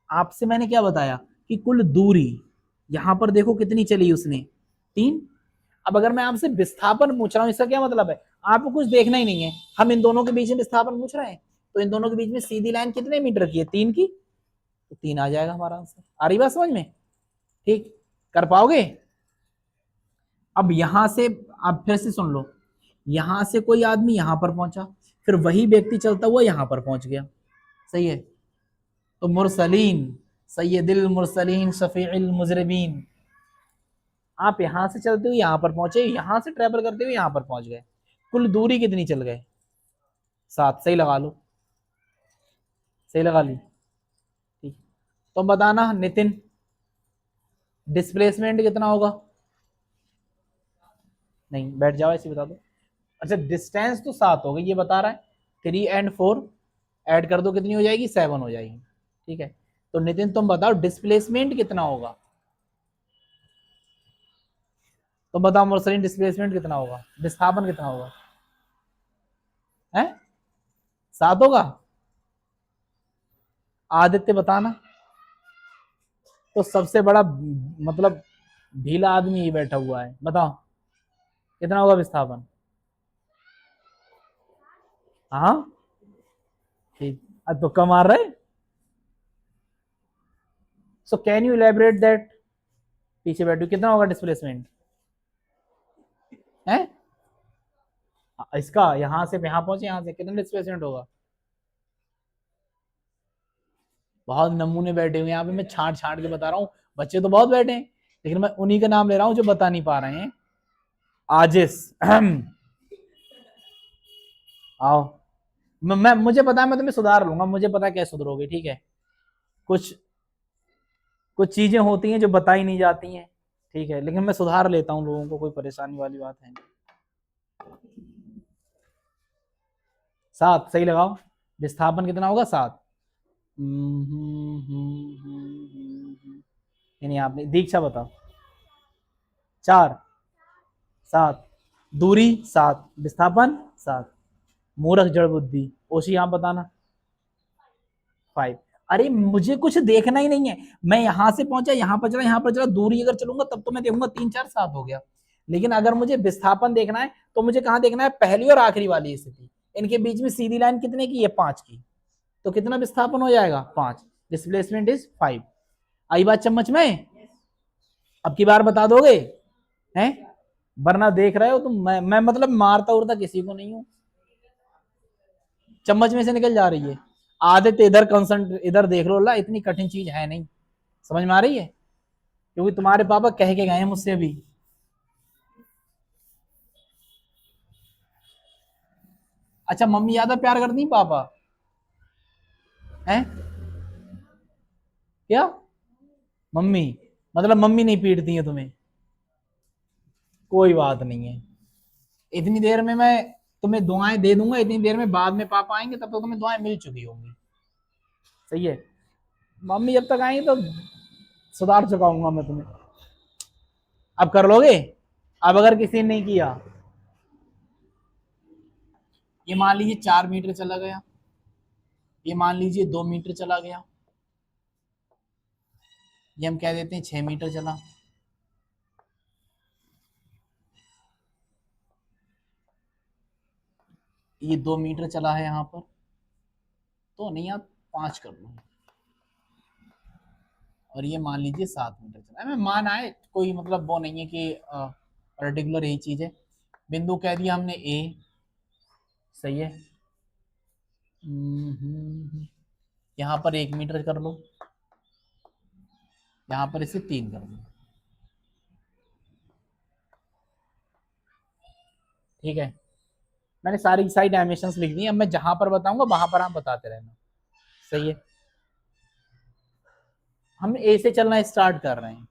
आपसे मैंने क्या बताया कि कुल दूरी यहां पर देखो कितनी चली उसने? 3। अब अगर मैं आपसे विस्थापन पूछ रहा हूं, इसका क्या मतलब है? आपको कुछ देखना ही नहीं है, हम इन दोनों के बीच में विस्थापन पूछ रहे हैं, तो इन दोनों के बीच में सीधी लाइन कितने मीटर की है? 3 की, तो 3 आ जाएगा हमारा आंसर। आ रही बात समझ में? ठीक, कर पाओगे? अब यहां से आप फिर से सुन लो, यहां से कोई आदमी यहां पर पहुंचा, फिर वही व्यक्ति चलता हुआ यहां पर पहुंच गया, सही है, तो मुरसलीन सैयदिल मुरसलीन शफीउल मुजरिमीन, आप यहां से चलते हुए यहां पर पहुंचे, यहां से ट्रेवल करते हुए यहां पर पहुंच गए, कुल दूरी कितनी चल गए? 7। सही लगा लो, सही लगा ली। ठीक, तो बताना नितिन, डिस्प्लेसमेंट कितना होगा? नहीं, बैठ जाओ, ऐसे बता दो। अच्छा, डिस्टेंस तो 7 हो गई, ये बता रहा है। 3 एंड 4 ऐड कर दो, कितनी हो जाएगी? 7 हो जाएगी। ठीक है, तो नितिन तुम बताओ डिस्प्लेसमेंट कितना होगा? तुम बताओ मुरसलीन, डिस्प्लेसमेंट कितना होगा? विस्थापन कितना होगा? है 7 होगा? आदित्य बताना। तो सबसे बड़ा मतलब ढीला आदमी ही बैठा हुआ है, बताओ कितना होगा विस्थापन? हाँ ठीक, अब तो कम आ रहे। So can you elaborate that? पीछे बैठो, कितना होगा डिस्प्लेसमेंट है? इसका यहां से यहां पहुंचे, यहां से कितना डिस्प्लेसमेंट होगा? बहुत नमूने बैठे हुए हैं यहाँ पे, मैं छांट छांट के बता रहा हूँ, बच्चे तो बहुत बैठे हैं, लेकिन मैं उन्हीं का नाम ले रहा हूँ जो बता नहीं पा रहे हैं। आजिस आओ, मैं मुझे पता है, मैं तुम्हें सुधार लूंगा, मुझे पता है कैसे सुधरोगे। ठीक है, कुछ कुछ चीजें होती हैं जो बताई नहीं जाती हैं। ठीक है, लेकिन मैं सुधार लेता हूँ लोगों को, कोई परेशानी वाली बात है नहीं। 7 सही लगाओ। विस्थापन कितना होगा? 7। नहीं, आपने दीक्षा बताओ। 4, 7, दूरी 7, विस्थापन 7। मूर्ख जड़ बुद्धि। ओशी आप बताना। 5। अरे मुझे कुछ देखना ही नहीं है, मैं यहां से पहुंचा, यहां पर चला, यहां पर चला, दूरी अगर चलूंगा तब तो मैं देखूंगा 3, 4, 7 हो गया। लेकिन अगर मुझे विस्थापन देखना है तो मुझे कहां देखना है? पहली और आखिरी वाली स्थिति। इनके बीच में सीधी लाइन कितने की है? 5 की। तो कितना विस्थापन हो जाएगा? 5। Displacement is 5। आई बात चम्मच में? अब की बार बता दोगे हैं? वरना देख रहे हो तुम, मैं मतलब मारता उड़ता किसी को नहीं हूं। चम्मच में से निकल जा रही है। आदित्य इधर कंसंट्रेट, इधर देख लो ला, इतनी कठिन चीज है नहीं। समझ में आ रही है? क्योंकि तुम्हारे पापा कह के गए हैं मुझसे भी। अच्छा, मम्मी ज्यादा प्यार करती पापा हैं? क्या? मम्मी मतलब मम्मी नहीं पीटती है तुम्हें? कोई बात नहीं है। इतनी देर में मैं तुम्हें दुआएं दे दूंगा, इतनी देर में बाद में पापा आएंगे तब तक तुम्हें दुआएं मिल चुकी होंगी। सही है। मम्मी जब तक आएंगी तो सुधार चुकाऊंगा मैं तुम्हें। अब कर लोगे? अब अगर किसी ने नहीं किया, ये मान लीजिए 4 मीटर चला गया, ये मान लीजिए 2 मीटर चला गया, ये हम कह देते हैं 6 मीटर चला। ये 2 मीटर चला है यहाँ पर, तो नहीं आप 5 कर लो। और ये मान लीजिए 7 मीटर चला है। मैं मान आए, कोई मतलब वो नहीं है कि पर्टिकुलर यही चीज है। बिंदु कह दिया हमने ए। सही है। यहाँ पर 1 मीटर कर लो, यहाँ पर इसे 3 कर लो। ठीक है, मैंने सारी सारी डायमेंशंस लिख दी। अब मैं जहां पर बताऊंगा वहां पर आप बताते रहना। सही है। हम ए से चलना स्टार्ट कर रहे हैं।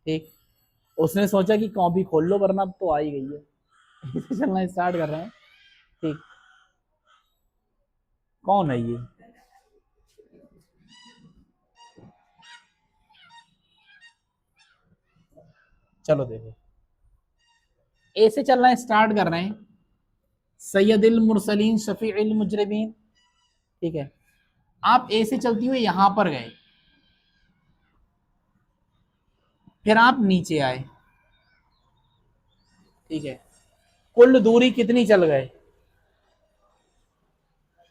ठीक। उसने सोचा कि कॉपी खोल लो वरना अब तो आ ही गई है। ए से चलना स्टार्ट कर रहे हैं। ठीक। कौन है ये? चलो देखो, ए से चलना स्टार्ट कर रहे हैं। सैयदिल मुरसलीन शफीउल मुजरिमीन। ठीक है। आप ए से चलती हुई यहां पर गए, फिर आप नीचे आए। ठीक है। कुल दूरी कितनी चल गए?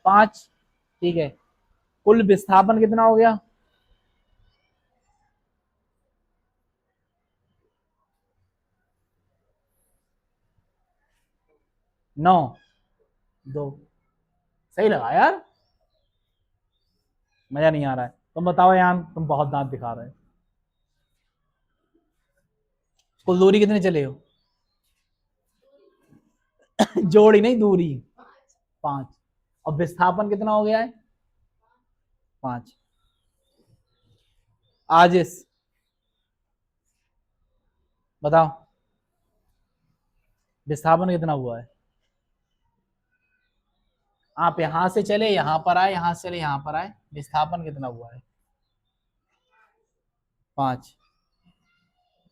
5। ठीक है। कुल विस्थापन कितना हो गया? 9, 2। सही लगा यार। मजा नहीं आ रहा है? तुम बताओ यार, तुम बहुत दांत दिखा रहे हो। कुल दूरी कितनी चले हो? जोड़ी नहीं, दूरी 5। और विस्थापन कितना हो गया है? 5। आज इस बताओ विस्थापन कितना हुआ है? आप यहां से चले यहां पर आए, यहां से चले यहां पर आए, विस्थापन कितना हुआ है? 5।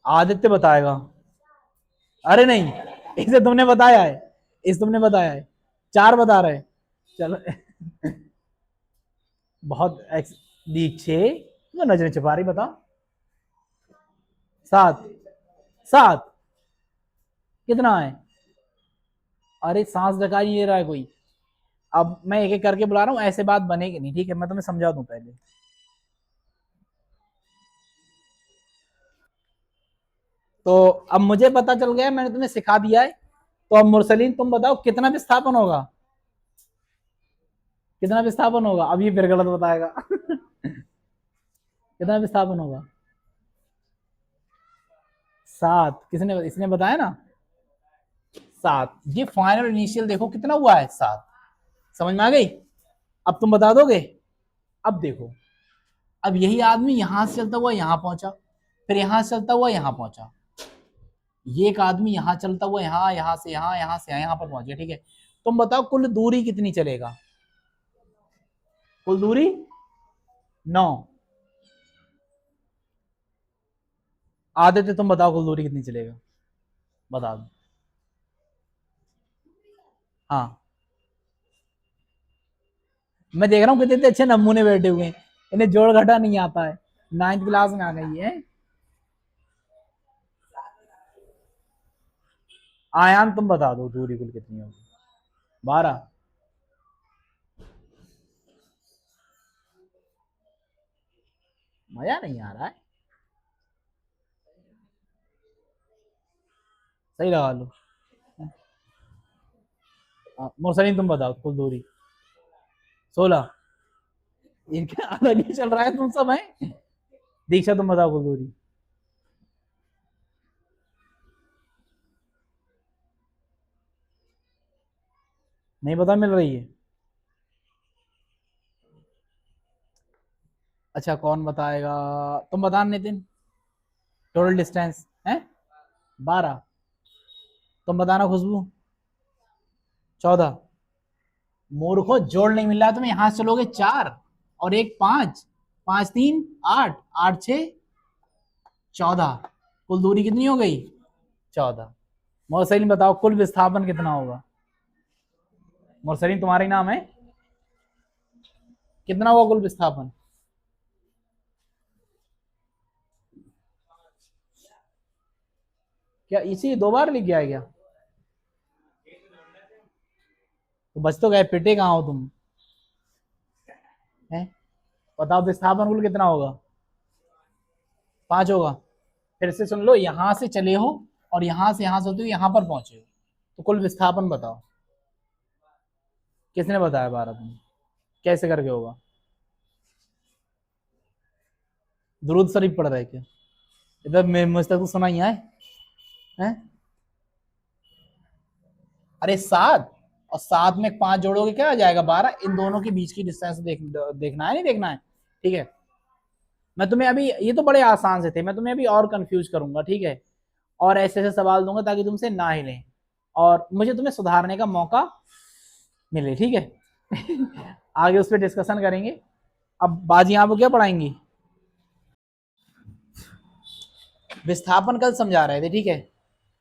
आदित्य बताएगा। अरे नहीं, इसे तुमने बताया है, इसे तुमने बताया है। 4 बता रहे। चलो। बहुत दीक्षे तो नजरें छुपा रही, बताओ। 7, 7 कितना है? अरे सांस ढका नहीं ले रहा है कोई। अब मैं एक एक करके बुला रहा हूँ, ऐसे बात बनेगी नहीं। ठीक है, मैं तुम्हें समझा दूं पहले। तो अब मुझे पता चल गया, मैंने तुम्हें सिखा दिया है। तो अब मुरसलीन तुम बताओ कितना विस्थापन होगा? कितना विस्थापन होगा? अब ये फिर गलत बताएगा। कितना विस्थापन होगा? 7। किसने? इसने बताया ना। 7। ये फाइनल इनिशियल देखो कितना हुआ है? 7। समझ में आ गई? अब तुम बता दोगे? अब देखो, अब यही आदमी यहां से चलता हुआ यहां पहुंचा, फिर यहां से चलता हुआ यहां पहुंचा, ये एक आदमी यहां चलता हुआ यहाँ, यहां से यहाँ, यहां से यहाँ पर पहुंच गया, ठीक है। तुम बताओ कुल दूरी कितनी चलेगा? कुल दूरी 9। आदित्य तुम बताओ कुल दूरी कितनी चलेगा, बता दो। हाँ, मैं देख रहा हूँ कितने अच्छे नमूने बैठे हुए हैं, इन्हें जोड़ घटा नहीं आता है, 9th क्लास में आ गई है। आयान तुम बता दो दूरी कुल कितनी होगी? 12। मजा नहीं आ रहा है, सही लगा लो। मोरसलीन तुम बताओ कुल दूरी। 16। इनके अलग ही चल रहा है तुम सब है। दीक्षा तुम बताओ कुल दूरी। नहीं पता मिल रही है? अच्छा कौन बताएगा? तुम बता नितिन। टोटल डिस्टेंस है 12। तुम बताना खुशबू। 14। मूर्खो जोड़ नहीं मिल रहा तुम्हें, यहां से चलोगे 4 और एक 5, 5 3 8, 8 6 14, कुल दूरी कितनी हो गई? 14। मोहसिन बताओ कुल विस्थापन कितना होगा? मोहसिन तुम्हारा ही नाम है, कितना होगा कुल विस्थापन? क्या इसी 2 बार लिख गया है क्या? तो बच तो गए, पिटे कहाँ हो तुम हैं? बताओ विस्थापन कुल कितना होगा? 5 होगा। फिर से सुन लो, यहां से चले हो और यहां से होते हुए यहां पर पहुंचे हो, तो कुल विस्थापन बताओ। किसने बताया 12 तुम? कैसे करके होगा? दुरूद शरीफ पढ़ रहे क्या? इधर मुझ तक तो सुना ही है, हैं? अरे 7 और 7 में 5 जोड़ोगे क्या आ जाएगा? 12। इन दोनों के बीच की डिस्टेंस देखना है, नहीं देखना है, ठीक है। मैं तुम्हें अभी, ये तो बड़े आसान से थे, मैं तुम्हें अभी और कंफ्यूज करूंगा, ठीक है। और ऐसे ऐसे सवाल दूंगा ताकि तुमसे ना हिले और मुझे तुम्हें सुधारने का मौका मिले, ठीक है। आगे उस पर डिस्कशन करेंगे। अब बाजी आपको क्या पढ़ाएंगी? विस्थापन कल समझा रहे थे, ठीक है।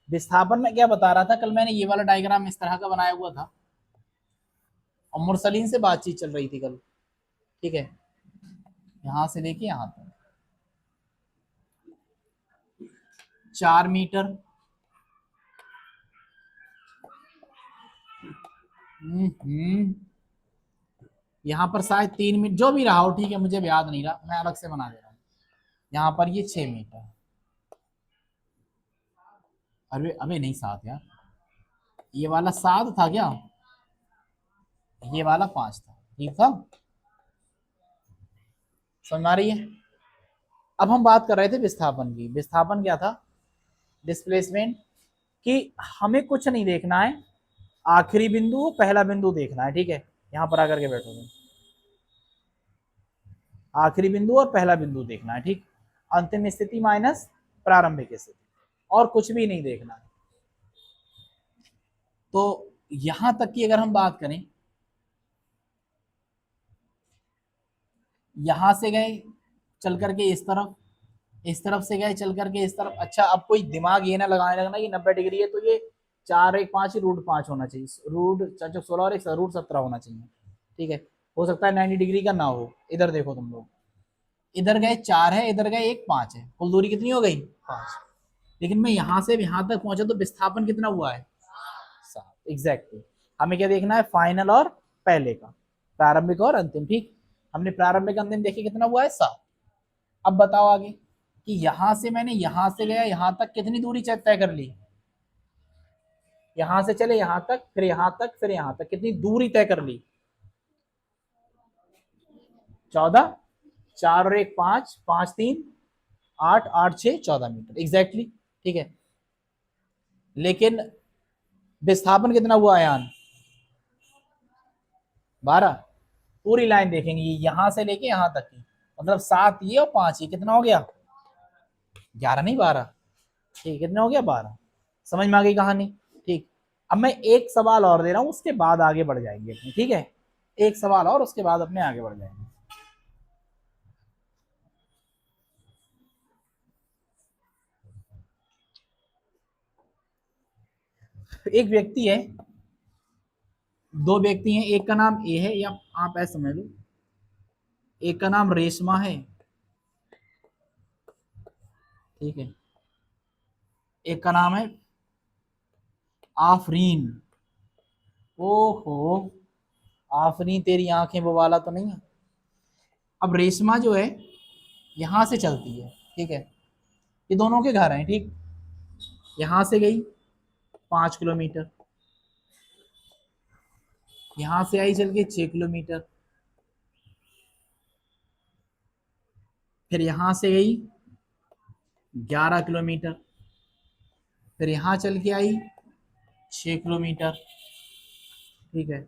विस्थापन में क्या बता रहा था कल, मैंने ये वाला डायग्राम इस तरह का बनाया हुआ था और मुरसलीन से बातचीत चल रही थी कल, ठीक है। यहां से लेके यहां तक 4 मीटर। यहाँ पर शायद 3 मीटर, जो भी रहा हो, ठीक है, मुझे याद नहीं रहा, मैं अलग से बना दे रहा हूँ। यहाँ पर ये 6 मीटर। अरे अबे नहीं 7 यार, ये वाला 7 था क्या? ये वाला 5 था, ठीक था। समझ आ रही है? अब हम बात कर रहे थे विस्थापन की। विस्थापन क्या था? डिस्प्लेसमेंट। कि हमें कुछ नहीं देखना है, आखिरी बिंदु पहला बिंदु देखना है, ठीक है। यहां पर आकर के बैठोगे, आखिरी बिंदु और पहला बिंदु देखना है, ठीक। अंतिम स्थिति माइनस प्रारंभिक स्थिति, और कुछ भी नहीं देखना है। तो यहां तक की अगर हम बात करें, यहां से गए चल करके इस तरफ से गए चल करके इस तरफ। अच्छा अब कोई दिमाग ये ना लगाने लगना कि 90 डिग्री है तो ये 4 1 5 ही √5 होना चाहिए, √4 16 और 1 √17 होना चाहिए, ठीक है। हो सकता है 90 डिग्री का ना हो। इधर देखो तुम लोग, इधर गए 4 है, इधर गए 1 5 है, कुल दूरी कितनी हो गई? 5। लेकिन मैं यहां से यहां तक पहुंचा तो विस्थापन कितना हुआ है? 7। एग्जैक्टली। हमें क्या देखना है? फाइनल और पहले का, प्रारंभिक और अंतिम, ठीक। हमने प्रारंभिक अंतिम देखे, कितना हुआ है? 7। अब बताओ आगे कि यहां से मैंने यहां से गया यहां तक कितनी दूरी तय कर ली? यहां से चले यहां तक, फिर यहां तक, फिर यहां तक, कितनी दूरी तय कर ली? 14। 4 और 1 5, 5 3 8, 8 6 14 मीटर, एग्जैक्टली, ठीक है। लेकिन विस्थापन कितना हुआ यान? 12। पूरी लाइन देखेंगे, यहां से लेके यहां तक की, मतलब 7 ये और 5 ये, कितना हो गया? 11 नहीं 12। ठीक, कितने हो गया 12। समझ में आ गई कहानी। ठीक, अब मैं एक सवाल और दे रहा हूं, उसके बाद आगे बढ़ जाएंगे अपने, ठीक है। एक सवाल और, उसके बाद अपने आगे बढ़ जाएंगे। एक व्यक्ति है, दो व्यक्ति हैं, एक का नाम ए है, या आप ऐसे समझ लो, एक का नाम रेशमा है, ठीक है, एक का नाम है आफरीन। ओहो, आफरीन तेरी आंखें वो वाला तो नहीं है। अब रेशमा जो है यहां से चलती है, ठीक है, ये दोनों के घर हैं, ठीक। यहां से गई 5 किलोमीटर, यहां से आई चल के 6 किलोमीटर, फिर यहां से गई 11 किलोमीटर, फिर यहां चल के आई 6 किलोमीटर, ठीक है,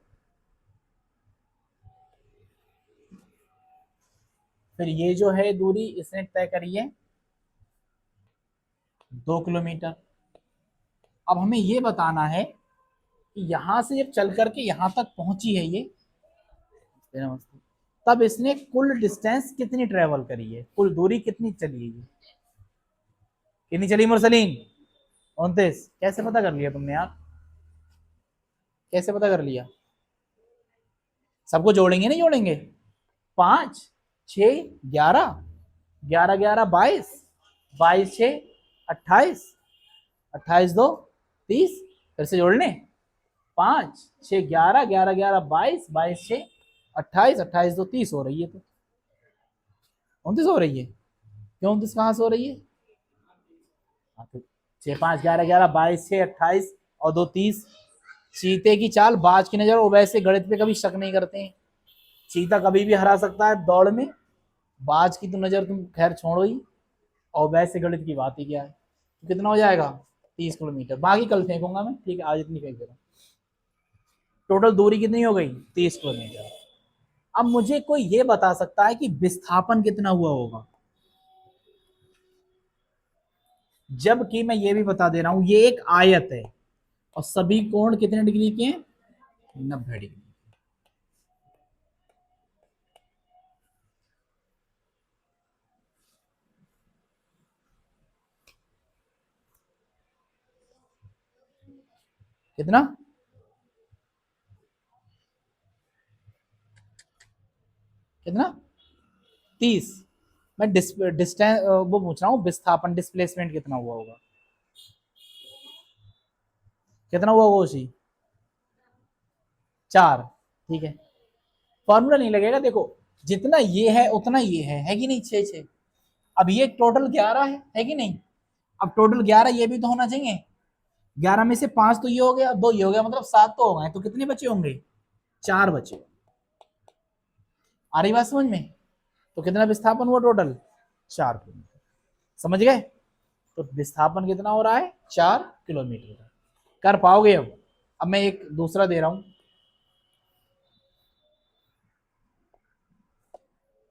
फिर ये जो है दूरी इसने तय करी है 2 किलोमीटर। अब हमें ये बताना है कि यहां से जब चल करके यहां तक पहुंची है ये, तब इसने कुल डिस्टेंस कितनी ट्रेवल करी है, कुल दूरी कितनी चली है, कितनी चली मुरसलीन? 29। कैसे पता कर लिया तुमने यार, कैसे पता कर लिया? सबको जोड़ेंगे नहीं जोड़ेंगे? 5 6 11, 11 11 22, 22 6 28, 28 2 30, फिर से जोड़ लें। 5 6 11, 11 11 22, 22 6 28, 28 2 30 हो रही है, तो 29 हो रही है। क्यों 29 कहाँ से हो रही है? हाँ, तो 6 5 11 11 22 6 28 और 2 30। चीते की चाल बाज की नजर, वो वैसे गणित पे कभी शक नहीं करते हैं। चीता कभी भी हरा सकता है दौड़ में, बाज की तो नजर तुम खैर छोड़ो ही, और वैसे गणित की बात ही क्या है। तो कितना हो जाएगा? 30 किलोमीटर। बाकी कल फेंकूंगा मैं, ठीक है, आज इतनी फेंक दे रहा हूँ। टोटल दूरी कितनी हो गई? 30 किलोमीटर। अब मुझे कोई ये बता सकता है कि विस्थापन कितना हुआ होगा? जबकि मैं ये भी बता दे रहा हूं, ये एक आयत है और सभी कोण कितने डिग्री के हैं? 90 डिग्री। कितना? कितना? 30। मैं डिस्टेंस वो पूछ रहा हूँ, विस्थापन डिस्प्लेसमेंट कितना हुआ होगा? कितना हुआ होगा उसी? 4। ठीक है, फॉर्मूला नहीं लगेगा, देखो जितना ये है उतना ये है कि नहीं? 6 6। अब ये टोटल 11 है कि नहीं? अब टोटल 11, ये भी तो होना चाहिए। 11 में से 5 तो ये हो गया, 2 ये हो गया, मतलब 7 तो हो गए, तो कितने बचे होंगे? 4 बचे। आ रही बात समझ में? तो कितना विस्थापन हुआ टोटल? 4 किलोमीटर। समझ गए? तो विस्थापन कितना हो रहा है? 4 किलोमीटर। कर पाओगे? अब मैं एक दूसरा दे रहा हूं,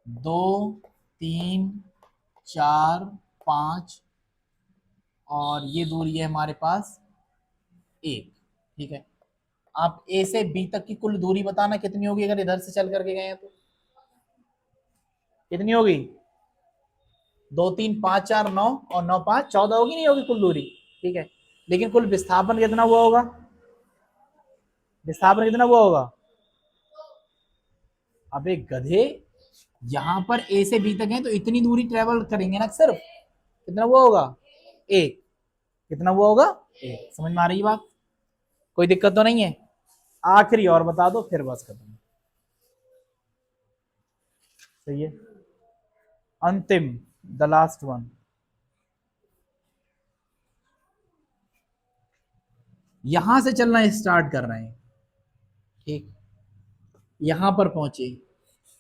2 3 4 5, और ये दूरी है हमारे पास 1। ठीक है, आप ए से बी तक की कुल दूरी बताना कितनी होगी, अगर इधर से चल करके गए हैं तो कितनी होगी? 2 3 5 4 9, और 9 5 14 होगी, नहीं होगी कुल दूरी? ठीक है, लेकिन कुल विस्थापन कितना हुआ होगा? विस्थापन कितना हुआ होगा? अब एक गधे, यहां पर ए से बी तक है तो इतनी दूरी ट्रेवल करेंगे ना सिर्फ, कितना हुआ होगा? 1। कितना हुआ होगा? 1। समझ में आ रही बात? कोई दिक्कत तो नहीं है? आखिरी और बता दो, फिर बस खत्म। सही है, अंतिम, द लास्ट वन। यहां से चलना स्टार्ट कर रहे हैं, ठीक, यहां पर पहुंचे,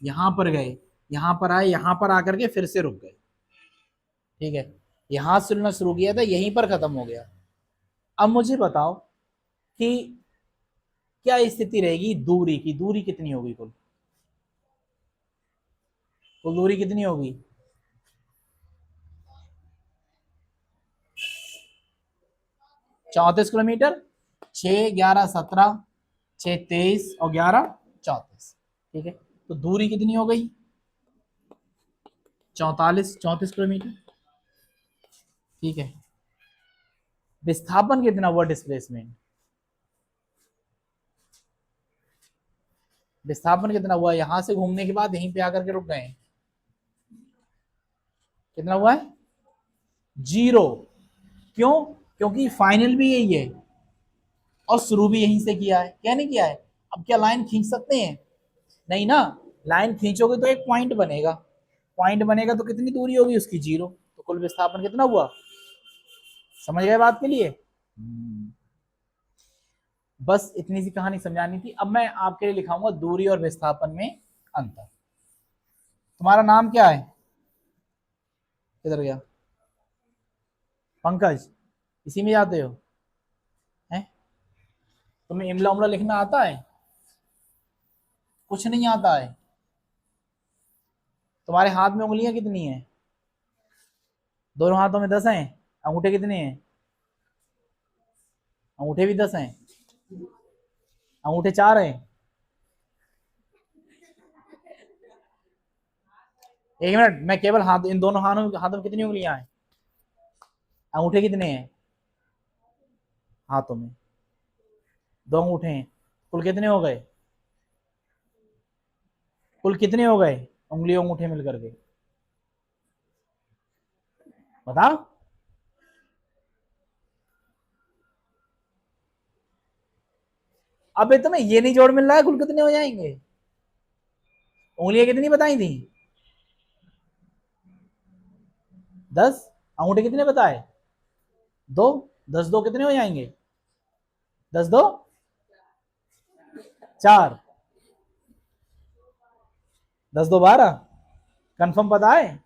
यहां पर गए, यहां पर आए, यहां पर आकर के फिर से रुक गए, ठीक है, यहां से चलना शुरू किया था, यहीं पर खत्म हो गया। अब मुझे बताओ कि क्या स्थिति रहेगी दूरी की, दूरी कितनी होगी कुल? कुल दूरी कितनी होगी? 34 किलोमीटर, 6 11 17, 6 23 और 11 34। ठीक है, तो दूरी कितनी हो गई? 34 किलोमीटर। ठीक है, विस्थापन कितना हुआ? डिस्प्लेसमेंट, विस्थापन कितना हुआ? यहां से घूमने के बाद यहीं पे आकर के रुक गए, कितना हुआ है? 0। क्यों? क्योंकि फाइनल भी यही है और शुरू भी यहीं से किया है, क्या नहीं किया है? अब क्या लाइन खींच सकते हैं? नहीं ना, लाइन खींचोगे तो एक पॉइंट बनेगा, पॉइंट बनेगा तो कितनी दूरी होगी उसकी? 0। तो कुल विस्थापन कितना हुआ? समझ गए बात के लिए? बस इतनी सी कहानी समझानी थी। अब मैं आपके लिए लिखाऊंगा दूरी और विस्थापन में अंतर। तुम्हारा नाम क्या है? किधर गया? पंकज, इसी में जाते हो हैं? तुम्हें इमला उमला लिखना आता है? कुछ नहीं आता है? तुम्हारे हाथ में उंगलियां कितनी हैं? दोनों हाथों में 10 हैं। अंगूठे कितने हैं? अंगूठे भी 10 हैं। अंगूठे 4 हैं। एक मिनट, मैं केवल हाथ, इन दोनों हाथों में कितनी उंगलियां हैं? अंगूठे कितने हैं हाथों में? 2 अंगूठे हैं। कुल कितने हो गए? कुल कितने हो गए उंगली अंगूठे मिलकर के? बताओ। अब तुम्हें ये नहीं जोड़ मिल रहा है, कुल कितने हो जाएंगे? उंगलियां कितनी बताई थी? 10। अंगूठे कितने बताए? 2। 10 2 कितने हो जाएंगे? 10 2 4, 10 2 12। कंफर्म पता है?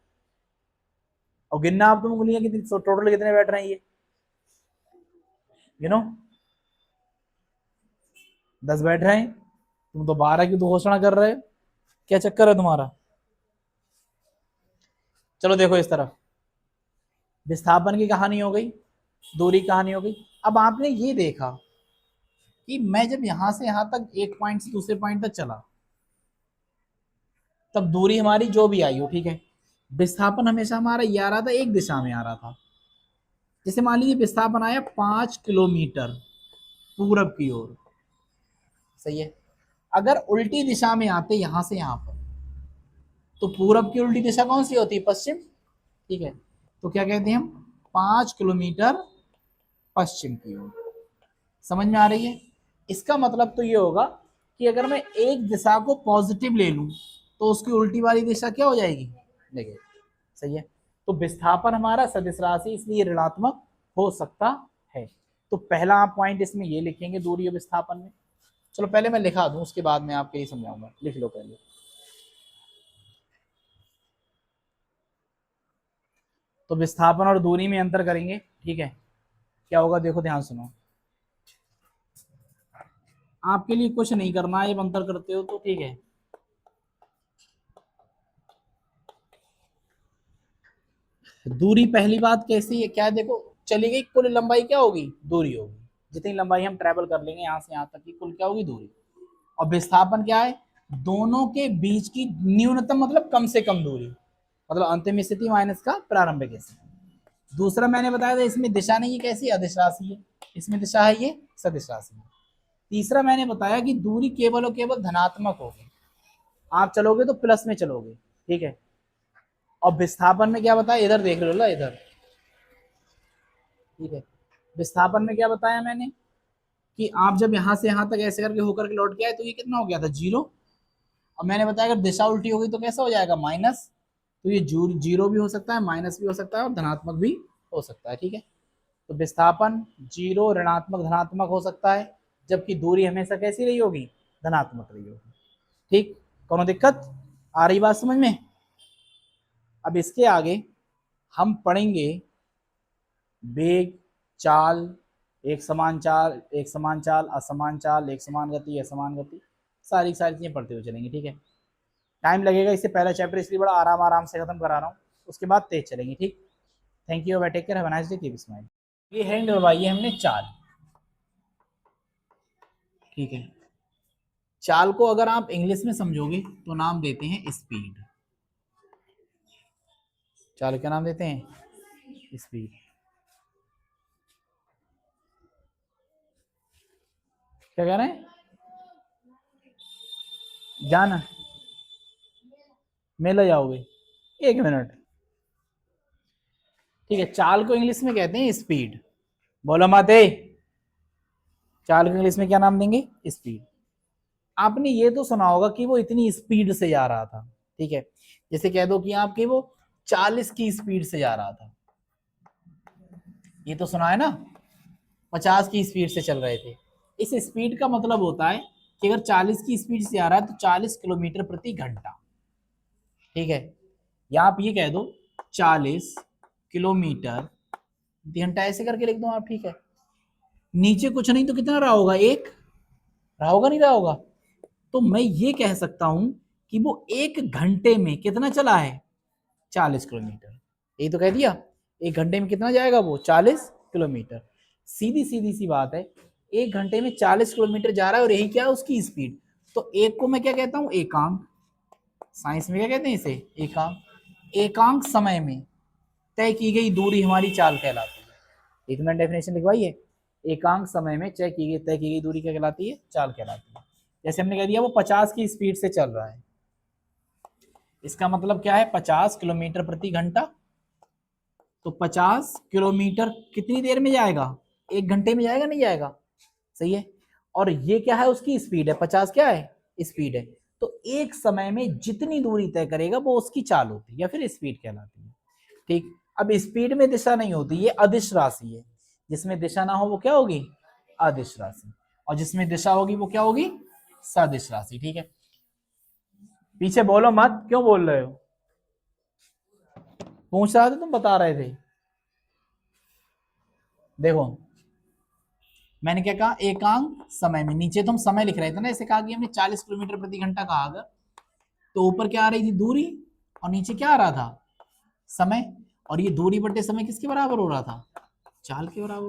और गिनना आप, तुम उंगलियां कितनी टोटल कितने बैठ रही है? गिनो। 10 बैठ रहे हैं। तुम तो 12 की तो घोषणा कर रहे हो, क्या चक्कर है तुम्हारा? चलो देखो इस तरफ, विस्थापन की कहानी हो गई, दूरी की कहानी हो गई। अब आपने ये देखा कि मैं जब यहां से यहां तक एक पॉइंट से दूसरे पॉइंट तक चला, तब दूरी हमारी जो भी आई हो, ठीक है, विस्थापन हमेशा हमारा ये आ रहा था, एक दिशा में आ रहा था। जैसे मान लीजिए विस्थापन आया 5 किलोमीटर पूरब की ओर, सही है। अगर उल्टी दिशा में आते यहां से यहां पर, तो पूरब की उल्टी दिशा कौन सी होती है? पश्चिम। ठीक है, तो क्या कहते हैं हम? 5 किलोमीटर पश्चिम की ओर। समझ में आ रही है? इसका मतलब तो ये होगा कि अगर मैं एक दिशा को पॉजिटिव ले लूं, तो उसकी उल्टी वाली दिशा क्या हो जाएगी? नेगेटिव। सही है। तो विस्थापन हमारा सदिश राशि, इसलिए ऋणात्मक हो सकता है। तो पहला आप पॉइंट इसमें ये लिखेंगे दूरी और विस्थापन में। चलो पहले मैं लिखा दूं, उसके बाद मैं आपके लिए समझाऊंगा। लिख लो पहले। तो विस्थापन और दूरी में अंतर करेंगे, ठीक है। क्या होगा देखो, ध्यान सुनो। आपके लिए कुछ नहीं करना है, जब अंतर करते हो तो ठीक है। दूरी पहली बात कैसी है, क्या है देखो, चली गई कुल लंबाई क्या होगी? दूरी होगी। जितनी लंबाई हम ट्रेवल कर लेंगे यहाँ से यहाँ तक की, कुल क्या होगी? दूरी। और विस्थापन क्या है? दोनों के बीच की न्यूनतम, मतलब कम से कम दूरी, मतलब अंतिम स्थिति माइनस का प्रारंभिक स्थिति। दूसरा मैंने बताया था, इसमें दिशा नहीं है, कैसी? अदिश राशि है। इसमें दिशा है, ये सदिश राशि है। तीसरा मैंने बताया कि दूरी केवल और केवल धनात्मक होगी, आप चलोगे तो प्लस में चलोगे, ठीक है। और विस्थापन में क्या बताया? इधर देख लो, इधर, ठीक है। विस्थापन में क्या बताया मैंने कि आप जब यहां से यहां तक ऐसे करके होकर के लौट के आए, तो ये कितना हो गया था? 0। और मैंने बताया अगर दिशा उल्टी होगी तो कैसा हो जाएगा? माइनस। तो ये 0 भी हो सकता है, माइनस भी हो सकता है और धनात्मक भी हो सकता है, ठीक है। तो विस्थापन 0 ऋणात्मक धनात्मक हो सकता है, जबकि दूरी हमेशा कैसी रही होगी? धनात्मक रही होगी। ठीक, कोनो दिक्कत आ रही बात समझ में? अब इसके आगे हम पढ़ेंगे वेग, चाल, एक समान चाल, एक समान चाल, असमान चाल, एक समान गति, असमान गति, सारी सारी चीजें पढ़ते हुए चलेंगे, ठीक है। टाइम लगेगा, इससे पहला चैप्टर इसलिए बड़ा आराम आराम से खत्म करा रहा हूँ, उसके बाद तेज चलेंगे, ठीक। Thank you, take care, have a nice day, keep smile. ये हैंड दबाई है हमने चाल, ठीक है। चाल को अगर आप इंग्लिश में समझोगे तो नाम देते हैं स्पीड। चाल क्या नाम देते हैं? स्पीड। क्या कह रहे हैं? जाना मेला जाओगे? 1 मिनट। ठीक है, चाल को इंग्लिश में कहते हैं स्पीड। बोलो माते, चाल को इंग्लिश में क्या नाम देंगे? स्पीड। आपने ये तो सुना होगा कि वो इतनी स्पीड से जा रहा था, ठीक है। जैसे कह दो कि आपकी वो 40 की स्पीड से जा रहा था, ये तो सुना है ना। 50 की स्पीड से चल रहे थे। इस स्पीड का मतलब होता है कि अगर 40 की स्पीड से आ रहा है तो 40 किलोमीटर प्रति घंटा, ठीक है। या आप ये कह दो 40 किलोमीटर प्रति घंटा, ऐसे करके लिख दो आप, ठीक है। नीचे कुछ नहीं तो कितना रहा होगा? 1 रहा होगा, नहीं रहा होगा? तो मैं ये कह सकता हूं कि वो 1 घंटे में कितना चला है? 40 किलोमीटर। यही तो कह दिया, 1 घंटे में कितना जाएगा वो? 40 किलोमीटर। सीधी सीधी सी बात है, 1 घंटे में 40 किलोमीटर जा रहा है और यही क्या है? उसकी स्पीड। तो एक को मैं क्या कहता हूं? एकांक। साइंस में क्या कहते हैं इसे? एकांक। एकांक समय में तय की गई दूरी हमारी चाल कहलाती है। एक मिनट, डेफिनेशन लिखवाइए। एकांक समय में तय की गई दूरी क्या कहलाती है? चाल कहलाती है। जैसे हमने कह दिया वो 50 की स्पीड से चल रहा है, इसका मतलब क्या है? 50 किलोमीटर प्रति घंटा। तो 50 किलोमीटर कितनी देर में जाएगा? 1 घंटे में जाएगा, नहीं जाएगा? सही है। और ये क्या है? उसकी स्पीड है। 50 क्या है? स्पीड है। तो एक समय में जितनी दूरी तय करेगा वो उसकी चाल होती है या फिर स्पीड कहलाती है, ठीक। अब स्पीड में दिशा नहीं होती, ये अदिश राशि है। जिसमें दिशा ना हो वो क्या होगी? अदिश राशि। और जिसमें दिशा होगी वो क्या होगी? सदिश राशि, ठीक है। पीछे बोलो मत, क्यों बोल रहे हो? पूछ रहा था, तुम बता रहे थे। देखो मैंने क्या कहा? एकांक समय में, नीचे तो हम समय लिख रहे थे ना, ऐसे कहा कि हमने 40 किलोमीटर प्रति घंटा कहा अगर, तो ऊपर क्या आ रही थी? दूरी। और नीचे क्या आ रहा था? समय। और ये दूरी बटे समय किसके बराबर हो रहा था? चाल के बराबर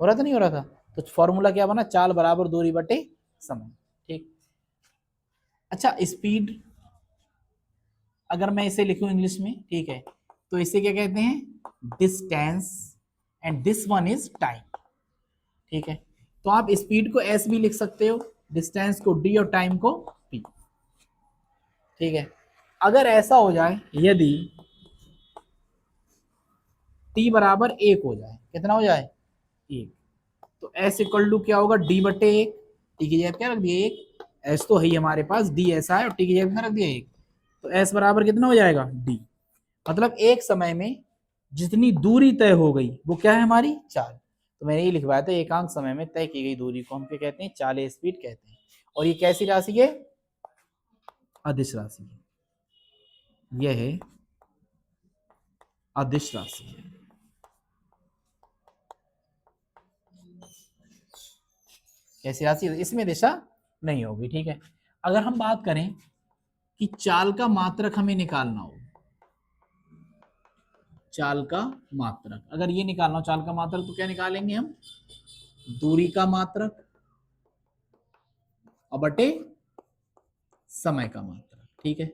हो रहा था, नहीं हो रहा था? तो फॉर्मूला क्या बना? चाल बराबर दूरी बटे समय, ठीक। अच्छा, स्पीड अगर मैं इसे लिखूं इंग्लिश में, ठीक है, तो इसे क्या कहते हैं? Distance. And this one is time, ठीक है। तो आप स्पीड को एस भी लिख सकते हो, डिस्टेंस को डी और टाइम को पी, ठीक है। अगर ऐसा हो जाए, यदि टी बराबर 1 हो जाए, कितना हो जाए? 1, तो एस इक्वल टू क्या होगा? डी बटे 1। टी की जगह क्या रख दिया? 1। एस तो है ही हमारे पास, डी ऐसा है, और टी की जगह कितना रख दिया? 1। तो एस बराबर कितना हो जाएगा? डी। मतलब एक समय में जितनी दूरी तय हो गई वो क्या है? हमारी चाल। तो मैंने ये लिखवाया था, एकांक समय में तय की गई दूरी को हम क्या कहते हैं? चाल स्पीड कहते हैं। और ये कैसी राशि है? अदिश राशि है। यह है अदिश राशि है। कैसी राशि? इसमें दिशा नहीं होगी, ठीक है। अगर हम बात करें कि चाल का मात्रक हमें निकालना हो, चाल का मात्रक अगर ये निकालना हो, चाल का मात्रक, तो क्या निकालेंगे हम? दूरी का मात्रक और बटे समय का मात्रक, ठीक है।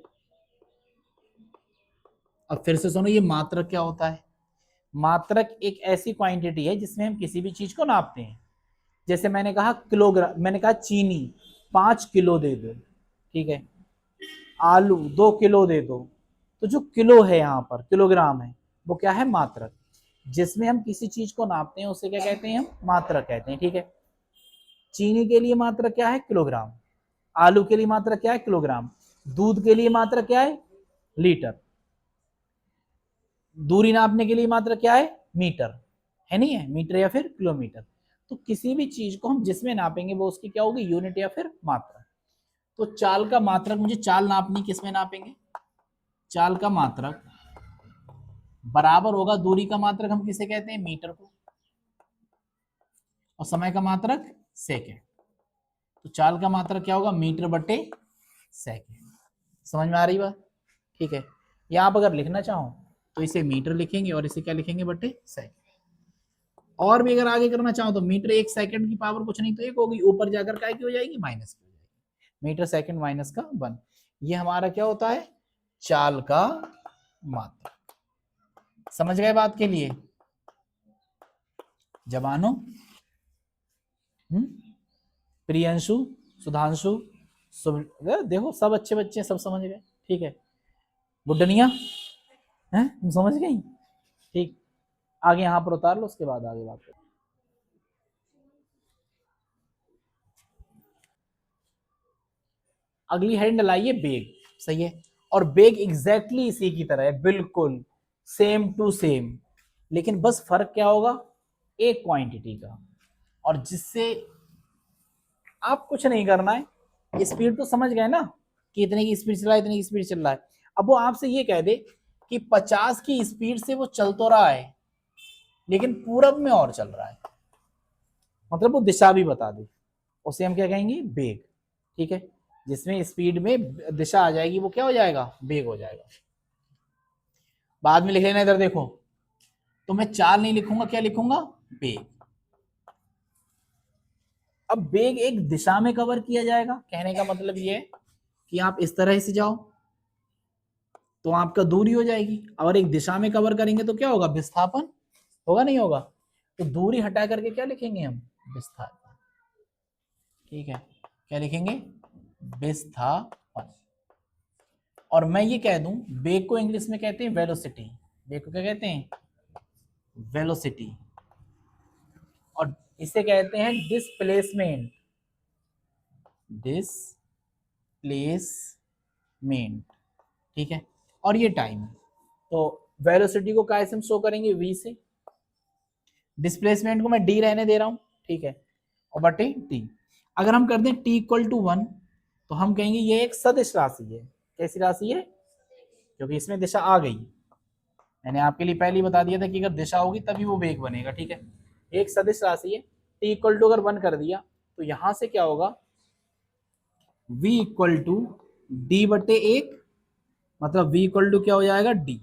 अब फिर से सुनो, ये मात्रक क्या होता है? मात्रक एक ऐसी क्वांटिटी है जिसमें हम किसी भी चीज को नापते हैं। जैसे मैंने कहा किलोग्राम, मैंने कहा चीनी 5 किलो दे दो, ठीक है। आलू 2 किलो दे दो। तो जो किलो है यहाँ पर, किलोग्राम है, वो क्या है? मात्रक। जिसमें हम किसी चीज को नापते हैं उसे क्या कहते हैं? हम मात्रक कहते हैं, ठीक है। चीनी के लिए मात्रक क्या है? किलोग्राम। आलू के लिए मात्रक क्या है? किलोग्राम। दूध के लिए मात्रक क्या है? लीटर। दूरी नापने के लिए मात्रक क्या है? मीटर। है नहीं है? मीटर या फिर किलोमीटर। तो किसी भी चीज को हम जिसमें नापेंगे वो उसकी क्या होगी? यूनिट या फिर मात्रा। तो चाल का मात्रक, मुझे चाल नापनी, किसमें नापेंगे? चाल का मात्रक बराबर होगा दूरी का मात्रक, हम किसे कहते हैं? मीटर को। और समय का मात्रक सेकेंड। तो चाल का मात्रक क्या होगा? मीटर बटे सेकेंड। समझ में आ रही बात? ठीक है। या आप अगर लिखना चाहो तो इसे मीटर लिखेंगे और इसे क्या लिखेंगे? बटे सेकेंड। और भी अगर आगे करना चाहो तो मीटर एक सेकंड की पावर कुछ नहीं तो एक होगी, ऊपर जाकर काय की हो जाएगी, माइनस की हो जाएगी, मीटर सेकंड माइनस का 1। ये हमारा क्या होता है, चाल का मात्रक। समझ गए बात के लिए जवानों? प्रियंशु, सुधांशु, देखो सब अच्छे बच्चे सब समझ गए, ठीक है। गुड्डनिया हैं, तुम समझ गई? ठीक, आगे यहाँ पर उतार लो, उसके बाद आगे बात करो। अगली हेडिंग लाइए बेग, सही है। और बेग एग्जैक्टली इसी की तरह है, बिल्कुल सेम टू सेम, लेकिन बस फर्क क्या होगा, एक क्वांटिटी का। और जिससे आप कुछ नहीं करना है, स्पीड तो समझ गए ना कि इतने की स्पीड चल रहा है, इतने की स्पीड चल रहा है। अब वो आपसे ये कह दे कि 50 की स्पीड से वो चल तो रहा है लेकिन पूरब में और चल रहा है, मतलब वो दिशा भी बता दे, उसे हम क्या कहेंगे, बेग। ठीक है, जिसमें स्पीड में दिशा आ जाएगी वो क्या हो जाएगा, बेग हो जाएगा। बाद में लिख लेना, इधर देखो, तो मैं चाल नहीं लिखूंगा, क्या लिखूंगा, बेग। अब बेग एक दिशा में कवर किया जाएगा, कहने का मतलब ये है कि आप इस तरह से जाओ तो आपका दूरी हो जाएगी, और एक दिशा में कवर करेंगे तो क्या होगा, विस्थापन होगा, नहीं होगा। तो दूरी हटा करके क्या लिखेंगे हम, विस्थापन। ठीक है, क्या लिखेंगे, विस्थापन। और मैं ये कह दूं, वेग को इंग्लिश में कहते हैं वेलोसिटी। वेग को क्या कहते हैं, वेलोसिटी। और इसे कहते हैं डिस्प्लेसमेंट, डिस्प्लेसमेंट। ठीक है, और ये टाइम है। तो वेलोसिटी को काय से हम शो करेंगे, v से। डिस्प्लेसमेंट को मैं d रहने दे रहा हूं, ठीक है, और बटे t। अगर हम कर दें t इक्वल टू 1 तो हम कहेंगे ये एक सदिश राशि है। कैसी राशि है, क्योंकि इसमें दिशा आ गई। मैंने आपके लिए पहले ही बता दिया था कि अगर दिशा होगी तभी वो वेग बनेगा। ठीक है, एक सदिश राशि है, t इक्वल टू अगर 1 कर दिया तो यहां से क्या होगा, v इक्वल टू डी बटे एक, मतलब v इक्वल टू क्या हो जाएगा, d।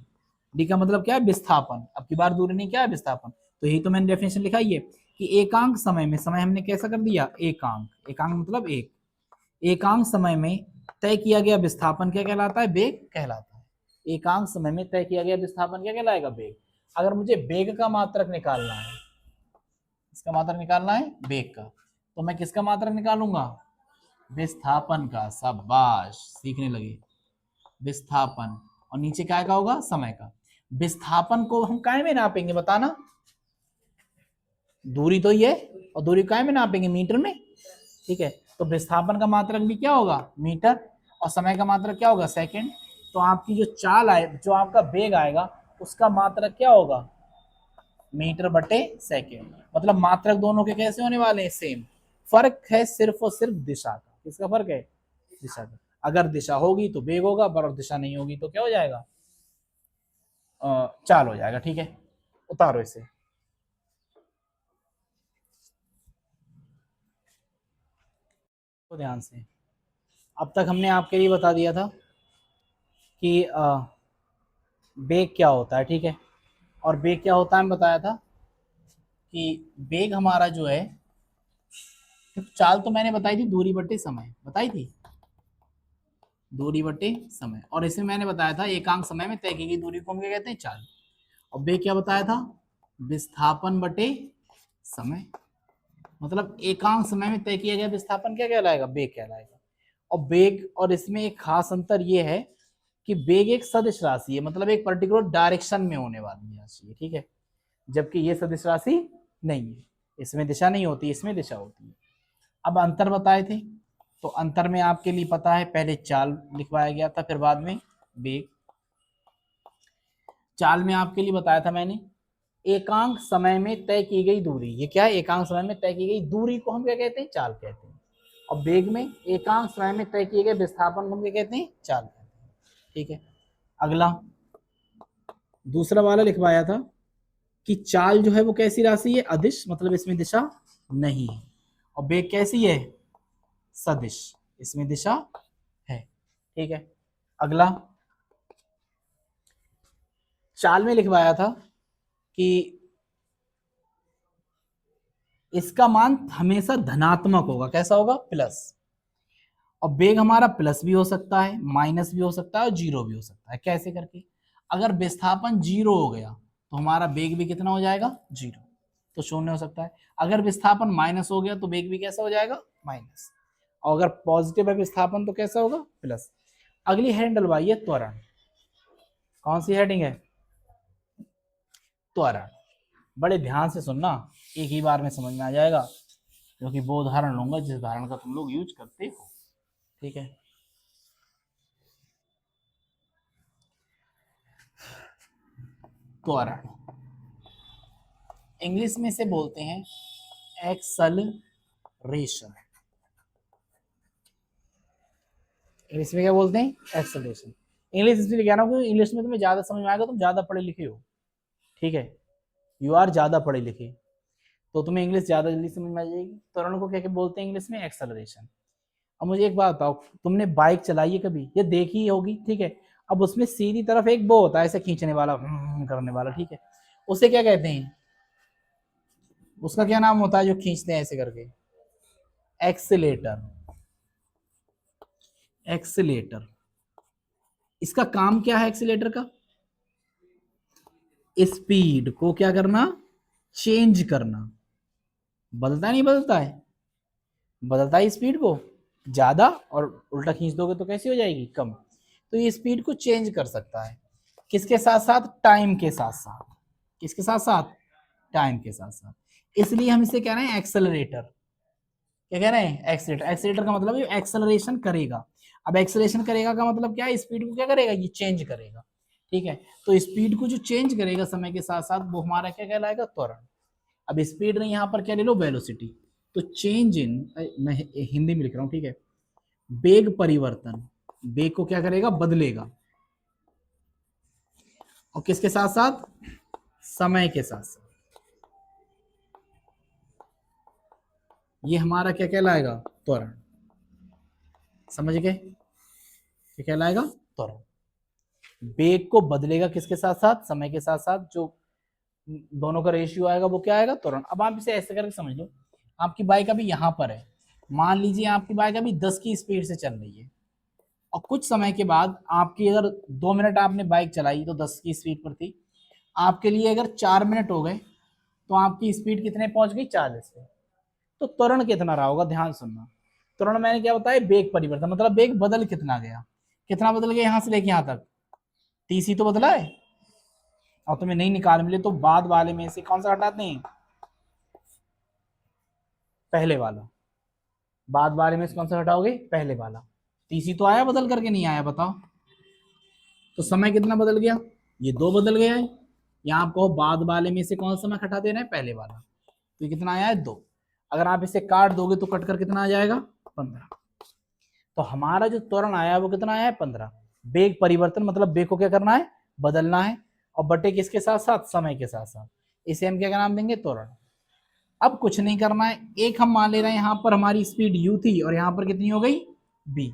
d का मतलब क्या है, विस्थापन। अब की बार दूरी नहीं, क्या है, विस्थापन। तो यही तो मैंने डेफिनेशन लिखा है कि एकांक समय में, समय हमने कैसा कर दिया, एकांक, एकांक मतलब एक, एकांक समय में तय किया गया विस्थापन क्या कहलाता है, वेग कहलाता है। एकांक समय में तय किया गया विस्थापन क्या कहलाएगा, वेग। अगर मुझे वेग का मात्रक निकालना है, इसका मात्रक निकालना है वेग का, तो मैं किसका मात्रक निकालूंगा, विस्थापन का। शाबाश, सीखने लगे, विस्थापन। और नीचे क्या का होगा, समय का। विस्थापन को हम काय में नापेंगे, बताना, दूरी तो ये, और दूरी काय में नापेंगे, मीटर में। ठीक है, तो विस्थापन का मात्रक भी क्या होगा, मीटर, और समय का मात्रक क्या होगा, सेकंड। तो आपकी जो चाल आए, जो आपका वेग आएगा, उसका मात्रक क्या होगा, मीटर बटे सेकंड। मतलब मात्रक दोनों के कैसे होने वाले हैं, सेम। फर्क है सिर्फ और सिर्फ दिशा का। किसका फर्क है, दिशा का। अगर दिशा होगी तो वेग होगा, पर दिशा नहीं होगी तो क्या हो जाएगा, चाल हो जाएगा। ठीक है, उतारो इसे। तो ध्यान से, अब तक हमने आपके लिए बता दिया था कि वेग क्या होता है। ठीक है, और वेग क्या होता है, बताया था कि वेग हमारा जो है, चाल तो मैंने बताई थी, दूरी बटे समय बताई थी, दूरी बटे समय। और इसमें मैंने बताया था एकांक समय में तय की गई दूरी को हम क्या कहते हैं, चाल। और वेग क्या बताया था, विस्थापन बटे समय। मतलब एकांक समय में तय किया गया विस्थापन क्या कहलाएगा, वेग कहलाएगा। और वेग और इसमें एक खास अंतर यह है कि वेग एक सदिश राशि है, मतलब एक पर्टिकुलर डायरेक्शन में होने वाली राशि है। ठीक है, जबकि ये सदिश राशि नहीं है, इसमें दिशा नहीं होती, इसमें दिशा होती है। अब अंतर बताए थे, तो अंतर में आपके लिए पता है, पहले चाल लिखवाया गया था, फिर बाद में वेग। चाल में आपके लिए बताया था मैंने, एकांक समय में तय की गई दूरी, ये क्या है, एकांक समय में तय की गई दूरी को हम क्या कहते हैं, चाल कहते हैं। और वेग में एकांक समय में तय किए गए विस्थापन को हम क्या कहते हैं, चाल कहते हैं। ठीक है, अगला दूसरा वाला लिखवाया था कि चाल जो है वो कैसी राशि है, अदिश, मतलब इसमें दिशा नहीं है। और वेग कैसी है, सदिश, इसमें दिशा है। ठीक है, अगला चाल में लिखवाया था कि इसका मान हमेशा धनात्मक होगा। कैसा होगा? प्लस। और वेग हमारा प्लस भी हो सकता है, माइनस भी हो सकता है और जीरो भी हो सकता है। कैसे करके? अगर विस्थापन जीरो हो गया तो हमारा वेग भी कितना हो जाएगा? जीरो, तो शून्य हो सकता है। अगर विस्थापन माइनस हो गया तो वेग भी कैसा हो जाएगा? माइनस। और अगर पॉजिटिव है विस्थापन तो कैसा होगा? प्लस। अगली हेडिंग डलवाइए त्वरण। कौन सी हेडिंग है? त्वरण। बड़े ध्यान से सुनना, एक ही बार में समझ में आ जाएगा, क्योंकि वो उदाहरण लूंगा जिस उदाहरण का तुम लोग यूज करते हो। ठीक है, त्वरण इंग्लिश में से बोलते हैं एक्सलरेशन। इंग्लिश में क्या बोलते हैं? एक्सलरेशन। इंग्लिश इसलिए कह रहा हूँ क्योंकि इंग्लिश में तुम्हें ज्यादा समझ में आएगा, तुम ज्यादा पढ़े लिखे हो। ठीक है, यू आर ज्यादा पढ़े लिखे, तो तुम्हें इंग्लिश ज्यादा जल्दी समझ में आ जाएगी। त्वरण को क्या क्या बोलते हैं इंग्लिश में? एक्सलरेशन। अब मुझे एक बात बताओ, तुमने बाइक चलाई है कभी? ये देखी होगी, ठीक है। अब उसमें सीधी तरफ एक वो होता है ऐसे खींचने वाला, करने वाला, ठीक है। उसे क्या कहते हैं? उसका क्या नाम होता है जो खींचते हैं ऐसे करके? एक्सीलेटर। एक्सीलेटर। इसका काम क्या है एक्सीलेटर का? स्पीड को क्या करना? चेंज करना। बदलता नहीं बदलता है? बदलता है स्पीड को ज्यादा, और उल्टा खींच दोगे तो कैसी हो जाएगी? कम। तो ये स्पीड को चेंज कर सकता है। किसके साथ साथ? टाइम के साथ साथ। किसके साथ साथ? टाइम के साथ साथ। इसलिए हम इसे कह रहे हैं एक्सेलरेटर। क्या कह रहे हैं? एक्सेलरेटर। एक्सेलरेटर का मतलब ये एक्सेलरेशन करेगा। अब एक्सेलरेशन करेगा का मतलब क्या है? स्पीड को क्या करेगा? ये चेंज करेगा। ठीक है, तो स्पीड को जो चेंज करेगा समय के साथ साथ, वो हमारा क्या कहलाएगा? त्वरण। अब स्पीड नहीं, यहां पर क्या ले लो? वेलोसिटी। तो चेंज इन, मैं हिंदी में लिख रहा हूं, ठीक है। वेग परिवर्तन, वेग को क्या करेगा? बदलेगा। और किसके साथ साथ? समय के साथ साथ। ये हमारा क्या कहलाएगा? त्वरण। समझ गए? क्या कहलाएगा? त्वरण। वेग को बदलेगा किसके साथ साथ? समय के साथ साथ। जो दोनों का रेशियो आएगा वो क्या आएगा? त्वरण। अब आप इसे ऐसे करके समझ लो, आपकी बाइक अभी यहां पर है, मान लीजिए आपकी बाइक अभी 10 की स्पीड से चल रही है, और कुछ समय के बाद आपकी, अगर 2 मिनट आपने बाइक चलाई तो 10 की स्पीड पर थी, आपके लिए अगर 4 मिनट हो गए तो आपकी स्पीड कितने पहुंच गई? 40 पे। तो त्वरण कितना रहा होगा? ध्यान सुनना। त्वरण मैंने क्या बताया? वेग परिवर्तन, मतलब वेग बदल कितना गया? कितना बदल गया यहां से लेके यहां तक? टीसी तो बदला है। और तुम्हें नहीं निकाल मिले तो बाद वाले में से कौन सा हटाते हैं? पहले वाला। बाद वाले में से कौन सा हटाओगे? पहले वाला। टीसी तो आया बदल करके? नहीं आया? बताओ। तो समय कितना बदल गया? ये दो बदल गया है। यहाँ आपको बाद वाले में से कौन सा समय हटा देना है? पहले वाला। तो ये कितना आया है? 2। अगर आप इसे काट दोगे तो कटकर कितना आ जाएगा? 15। तो हमारा जो त्वरण आया है वो कितना आया है? 15। वेग परिवर्तन मतलब वेग को क्या करना है? बदलना है। और बटे किसके साथ साथ? समय के साथ साथ। इसे हम क्या नाम देंगे? त्वरण। अब कुछ नहीं करना है, एक हम मान ले रहे हैं यहाँ पर हमारी स्पीड u थी और यहाँ पर कितनी हो गई? b।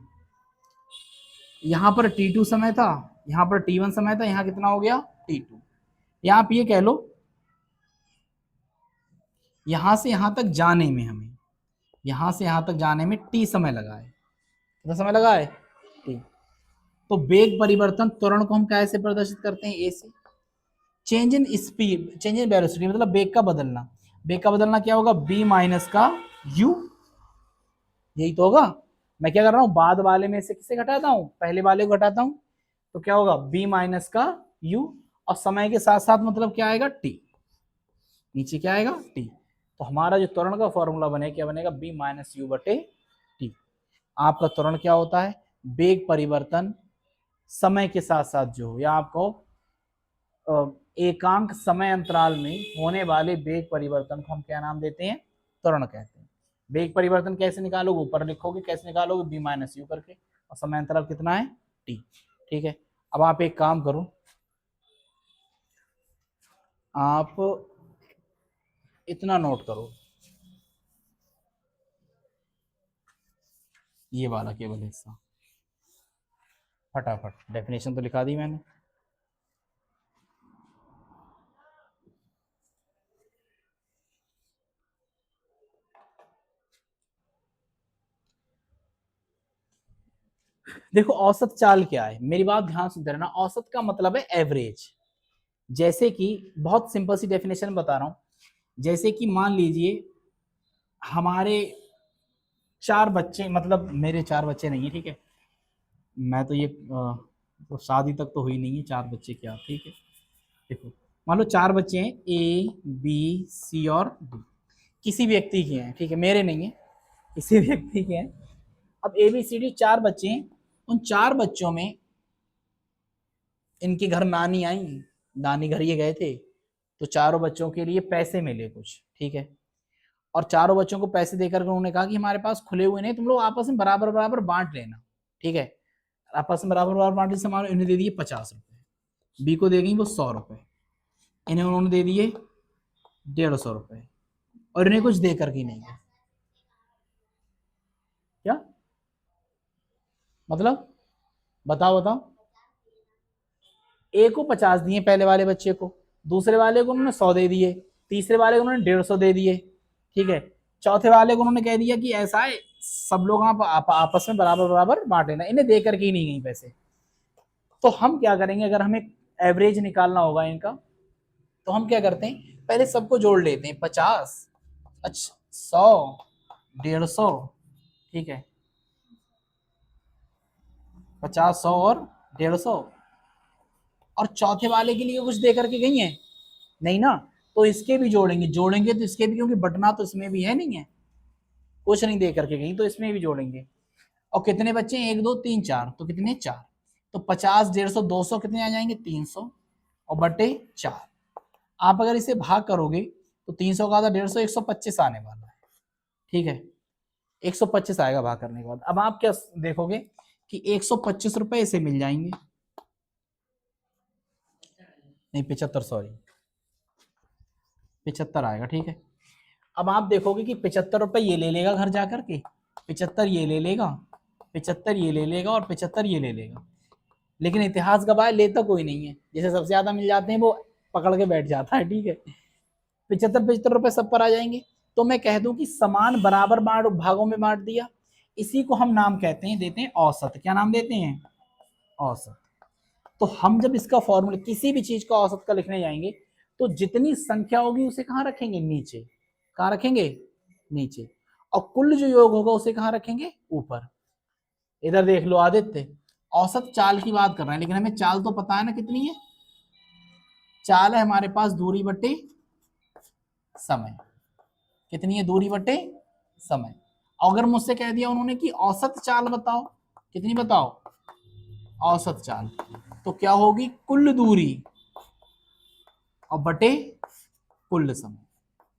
यहाँ पर t2 समय था, यहाँ पर t1 समय था, यहाँ कितना हो गया? t2। या आप ये कह लो, यहां से यहां तक जाने में हमें, यहां से यहां तक जाने में t समय लगा है। कितना समय लगा है? t। तो वेग परिवर्तन त्वरण को हम कैसे प्रदर्शित करते हैं? ए से। Change in speed, change in velocity मतलब वेग का बदलना। वेग का बदलना क्या होगा? b माइनस का u। यही तो होगा। मैं क्या कर रहा हूँ? बाद वाले में से किसे घटाता हूँ? पहले वाले को घटाता हूँ। तो क्या होगा? b माइनस का u। और समय के साथ साथ मतलब क्या आएगा? t। नीचे क्या आएगा? t। तो हमारा जो त्वरण का फॉर्मूला बने, क्या बनेगा? b माइनस यू बटे टी। आपका त्वरण क्या होता है? वेग परिवर्तन समय के साथ साथ जो, या आपको एकांक समय अंतराल में होने वाले वेग परिवर्तन को हम क्या नाम देते हैं? त्वरण कहते हैं। वेग परिवर्तन कैसे निकालोगे? ऊपर लिखोगे। कैसे निकालोगे? b माइनस यू करके। और समय अंतराल कितना है? t। ठीक है, अब आप एक काम करो, आप इतना नोट करो, ये वाला केवल हिस्सा। फटाफट डेफिनेशन तो लिखा दी मैंने। देखो औसत चाल क्या है, मेरी बात ध्यान से रहना। औसत का मतलब है एवरेज। जैसे कि बहुत सिंपल सी डेफिनेशन बता रहा हूं, जैसे कि मान लीजिए हमारे 4 बच्चे, मतलब मेरे 4 बच्चे नहीं है, ठीक है, मैं तो ये तो शादी तक तो हुई नहीं है, 4 बच्चे क्या, ठीक है। देखो मान लो 4 बच्चे हैं, ए बी सी और डी, किसी व्यक्ति के हैं, ठीक है, मेरे नहीं है, किसी व्यक्ति के हैं। अब ए बी सी डी 4 बच्चे हैं, उन 4 बच्चों में इनके घर नानी आई, नानी घर ये गए थे, तो चारों बच्चों के लिए पैसे मिले कुछ, ठीक है। और चारों बच्चों को पैसे देकर उन्होंने कहा कि हमारे पास खुले हुए नहीं, तुम लोग आपस में बराबर बराबर बांट लेना, ठीक है। आपस में बराबर बराबर बांट, सामान इन्हें दे दिए 50 रुपए, बी को दे गई वो 100 रुपए, इन्हें उन्होंने दे दिए 150 रुपए, और इन्हें कुछ दे करके नहीं गए। क्या मतलब, बताओ बताओ। ए को 50 दिए पहले वाले बच्चे को, दूसरे वाले को उन्होंने 100 दे दिए, तीसरे वाले को उन्होंने 150 दे दिए, ठीक है। चौथे वाले को उन्होंने कह दिया कि ऐसा है, सब लोग आप आपस में बराबर बराबर बांट लेना, इन्हें दे करके ही नहीं गई पैसे। तो हम क्या करेंगे, अगर हमें एवरेज निकालना होगा इनका, तो हम क्या करते हैं, पहले सबको जोड़ लेते हैं, 50, अच्छा 100, 150, ठीक है, 50, 100 और 150, और चौथे वाले के लिए कुछ दे करके गई है नहीं ना, तो इसके भी जोड़ेंगे, जोड़ेंगे तो इसके भी, क्योंकि बटना तो इसमें भी है नहीं है, कुछ नहीं दे करके गई, तो इसमें भी जोड़ेंगे। और कितने बच्चे हैं, 1 2 3 4, तो कितने 4, तो 50, 150, 200 कितने आ जाएंगे, 300, और बटे 4। आप अगर इसे भाग करोगे तो 300 का आधा 150, 125 आने वाला है, ठीक है, 125 आएगा भाग करने के बाद। अब आप क्या देखोगे कि 125 रुपए इसे मिल जाएंगे, नहीं 75, सॉरी 75 आएगा, ठीक है। अब आप देखोगे कि 75 रुपए ये ले लेगा घर जाकर के, 75 ये ले लेगा, 75 ये ले लेगा, और 75 ये ले लेगा, लेकिन इतिहास गवाह है लेता कोई नहीं है, जिसे सबसे ज्यादा मिल जाते हैं वो पकड़ के बैठ जाता है, ठीक है। 75 75 रुपए सब पर आ जाएंगे, तो मैं कह दूं कि समान बराबर बांट भागों में बांट दिया, इसी को हम नाम कहते हैं, देते हैं औसत। क्या नाम देते हैं, औसत। तो हम जब इसका फॉर्मूला किसी भी चीज का औसत का लिखने जाएंगे, तो जितनी संख्या होगी उसे कहाँ रखेंगे, नीचे, कहाँ रखेंगे, नीचे, और कुल जो योग होगा उसे कहाँ रखेंगे, ऊपर। इधर देख लो आदित्य, औसत चाल की बात कर रहे हैं, लेकिन हमें चाल तो पता है ना कितनी है, चाल है हमारे पास दूरी बटे समय, कितनी है, दूरी बटे समय। अगर मुझसे कह दिया उन्होंने कि औसत चाल बताओ, कितनी बताओ, औसत चाल, तो क्या होगी, कुल दूरी और बटे कुल समय।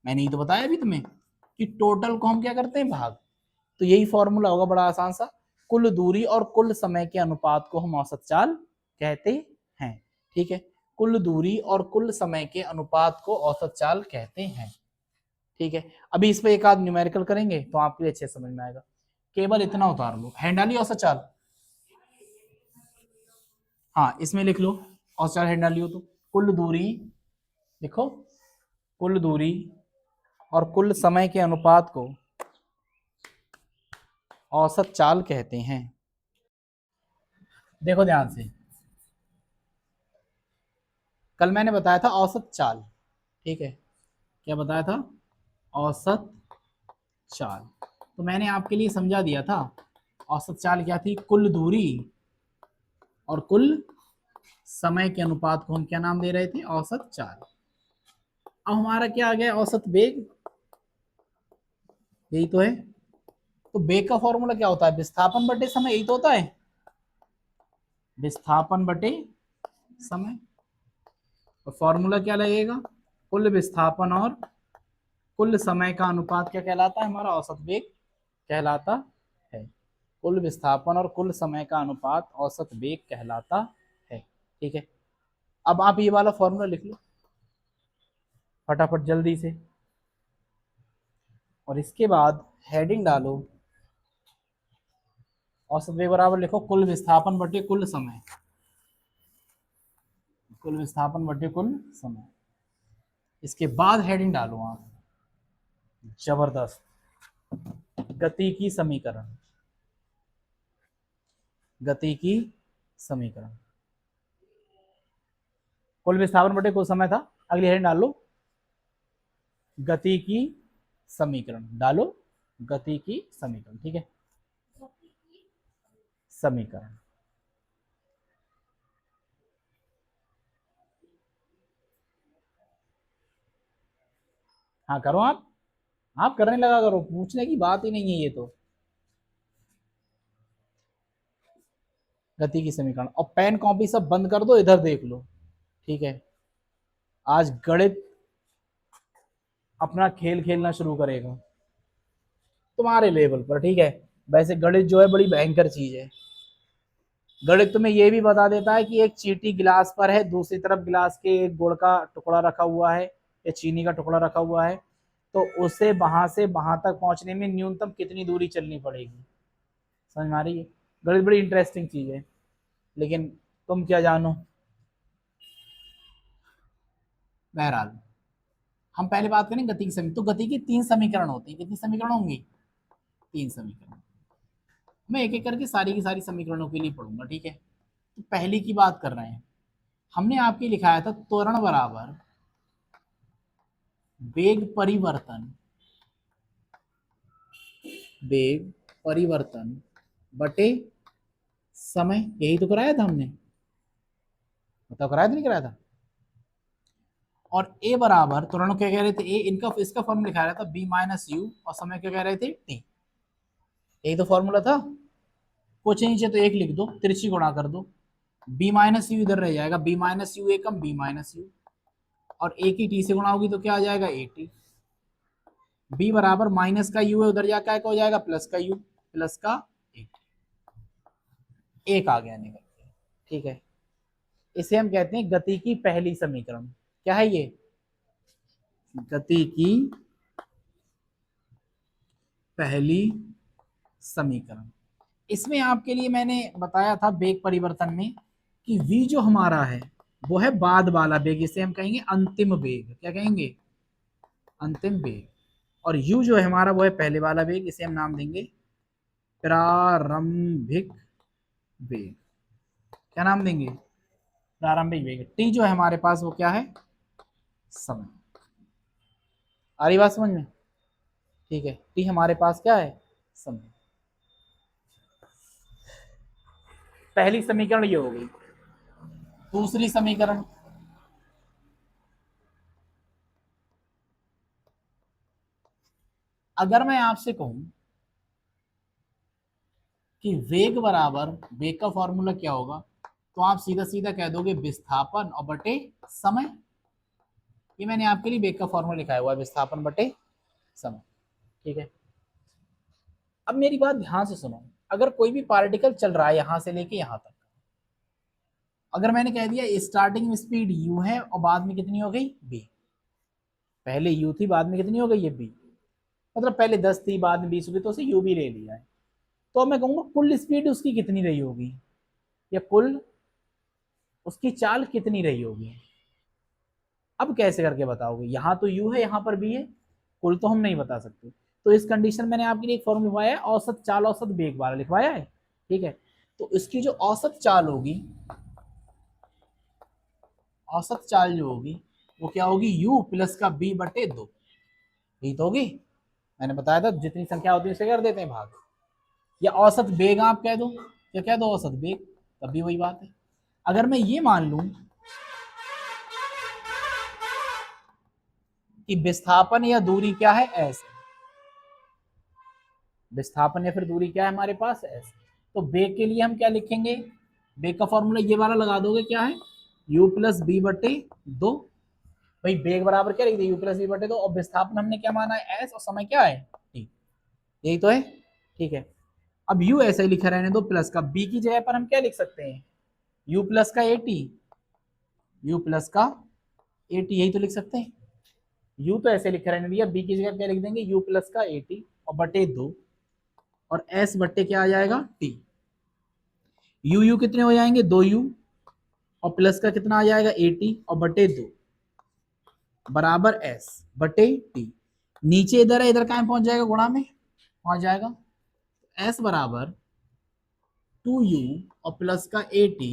मैंने ये तो बताया अभी तुम्हें कि टोटल को हम क्या करते हैं, भाग। तो यही फॉर्मूला होगा बड़ा आसान सा, कुल दूरी और कुल समय के अनुपात को हम औसत चाल कहते हैं, ठीक है। कुल दूरी और कुल समय के अनुपात को औसत चाल कहते हैं, ठीक है। अभी इस पे एक आध न्यूमेरिकल करेंगे तो आपके लिए अच्छे समझ में आएगा। केवल इतना उतार लो, हैंडाली औसत चाल, हाँ इसमें लिख लो, औसत चाल हैंडाली हो तो कुल दूरी, देखो कुल दूरी और कुल समय के अनुपात को औसत चाल कहते हैं। देखो ध्यान से, कल मैंने बताया था औसत चाल, ठीक है, क्या बताया था, औसत चाल, तो मैंने आपके लिए समझा दिया था औसत चाल क्या थी, कुल दूरी और कुल समय के अनुपात को हम क्या नाम दे रहे थे, औसत चाल। अब हमारा क्या आ गया, औसत वेग, यही तो है। तो वेग का फॉर्मूला क्या होता है, विस्थापन बटे समय, यही तो होता है, विस्थापन बटे समय। और फॉर्मूला क्या लगेगा, कुल विस्थापन और कुल समय का अनुपात क्या कहलाता है, हमारा औसत वेग कहलाता है। कुल विस्थापन और कुल समय का अनुपात औसत वेग कहलाता है, ठीक है। अब आप ये वाला फॉर्मूला लिख लो फटाफट जल्दी से, और इसके बाद हेडिंग डालो, औसत वेग बराबर लिखो कुल विस्थापन बटे कुल समय, कुल विस्थापन बटे कुल समय। इसके बाद हेडिंग डालो आप, जबरदस्त, गति की समीकरण। गति की समीकरण। कुल विस्थापन बटे कुल समय था, अगली हेडिंग डाल लो गति की समीकरण, डालो गति की समीकरण, ठीक है, समीकरण। हाँ करो आप करने लगा करो, पूछने की बात ही नहीं है ये तो। गति की समीकरण, और पेन कॉपी सब बंद कर दो, इधर देख लो, ठीक है। आज गणित अपना खेल खेलना शुरू करेगा तुम्हारे लेवल पर, ठीक है। वैसे गणित जो है बड़ी भयंकर चीज है। गणित तुम्हें ये भी बता देता है कि एक चींटी गिलास पर है, दूसरी तरफ गिलास के एक गुड़ का टुकड़ा रखा हुआ है या चीनी का टुकड़ा रखा हुआ है, तो उसे वहां से वहां तक पहुंचने में न्यूनतम कितनी दूरी चलनी पड़ेगी। समझ में आ रही है? गणित बड़ी इंटरेस्टिंग चीज है, लेकिन तुम क्या जानो। बहरहाल हम पहले बात करें गति की समीकरण। तो गति की 3 समीकरण होती है, कितनी समीकरण होंगी? 3 समीकरण। मैं एक एक करके सारी की सारी समीकरणों के लिए पढ़ूंगा, ठीक है। तो पहली की बात कर रहे हैं, हमने आपके लिखाया था त्वरण बराबर वेग परिवर्तन, वेग परिवर्तन बटे समय, यही तो कराया था हमने, बताओ कराया था नहीं कराया था। और ए बराबर त्वरण क्या कह रहे थे, ए इनका इसका फॉर्मूला लिखा रहा था बी माइनस यू, और समय क्या कह रहे थे टी, यही तो फॉर्मूला था। कुछ नीचे तो एक लिख दो, तिरछी गुणा कर दो, बी माइनस यू इधर रह जाएगा, B minus you Ekam B minus you, और ए की टी से गुणा होगी तो क्या आ जाएगा ए टी। बी बराबर माइनस का यू है, उधर जाकर क्या हो जाएगा प्लस का यू, प्लस का एक आ गया निकल के, ठीक है। इसे हम कहते हैं गति की पहली समीकरण। क्या है ये? गति की पहली समीकरण। इसमें आपके लिए मैंने बताया था वेग परिवर्तन में कि v जो हमारा है वो है बाद वाला वेग, इसे हम कहेंगे अंतिम वेग। क्या कहेंगे? अंतिम वेग। और u जो है हमारा वो है पहले वाला वेग, इसे हम नाम देंगे प्रारंभिक वेग। क्या नाम देंगे? प्रारंभिक वेग। t जो है हमारे पास वो क्या है? समय। आ रही बात समझ में? ठीक है, t हमारे पास क्या है? समय। पहली समीकरण ये हो गई। दूसरी समीकरण, अगर मैं आपसे कहूं कि वेग बराबर, वेग का फॉर्मूला क्या होगा, तो आप सीधा सीधा कह दोगे विस्थापन और बटे समय। ये मैंने आपके लिए वेग का फॉर्मूला लिखाया हुआ है, विस्थापन बटे समय, ठीक है। अब मेरी बात ध्यान से सुनो, अगर कोई भी पार्टिकल चल रहा है यहां से लेके यहां तक, अगर मैंने कह दिया स्टार्टिंग में स्पीड u है और बाद में कितनी हो गई b, पहले u थी बाद में कितनी हो गई ये b, मतलब पहले 10 थी बाद में 20 हो गई, तो उसे u भी ले लिया है। तो अब मैं कहूंगा कुल स्पीड उसकी कितनी रही होगी, या कुल उसकी चाल कितनी रही होगी। अब कैसे करके बताओगे? यहाँ तो u है यहाँ पर b है, कुल तो हम नहीं बता सकते। तो इस कंडीशन मैंने आपके लिए एक फॉर्म लिखवाया है, औसत चाल औसत वेग वाला लिखवाया है, ठीक है। तो इसकी जो औसत चाल होगी, औसत चाल जो होगी वो क्या होगी, u प्लस का b बटे 2, यही तो होगी। मैंने बताया था जितनी संख्या होती है उसे कर देते हैं भाग, या औसत वेग आप कह दो, या कह दो औसत वेग, तब भी वही बात है। अगर मैं ये मान लूं कि विस्थापन या दूरी क्या है एस, विस्थापन या फिर दूरी क्या है हमारे पास एस, तो वेग के लिए हम क्या लिखेंगे? वेग का फॉर्मूला ये वाला लगा दोगे, क्या है? u प्लस बी बटे 2। भाई वेग बराबर क्या लिख दिया, u प्लस बी बटे 2, और विस्थापन हमने क्या माना है एस, और समय क्या है t, यही तो है, ठीक है। अब u ऐसे ही लिखा रहने दो, प्लस का b की जगह पर हम क्या लिख सकते हैं, u प्लस का at, u प्लस का at, यही तो लिख सकते हैं। u तो ऐसे लिखा रहने दिया, b की जगह क्या लिख देंगे, u प्लस का at और बटे 2, और s बट्टे क्या आ जाएगा t। यू कितने हो जाएंगे, 2u, और प्लस का कितना आ जाएगा 80 और बटे 2 बराबर s बटे t। नीचे इधर है, इधर कहां पहुंच जाएगा, गुणा में पहुंच जाएगा। s बराबर 2u और प्लस का at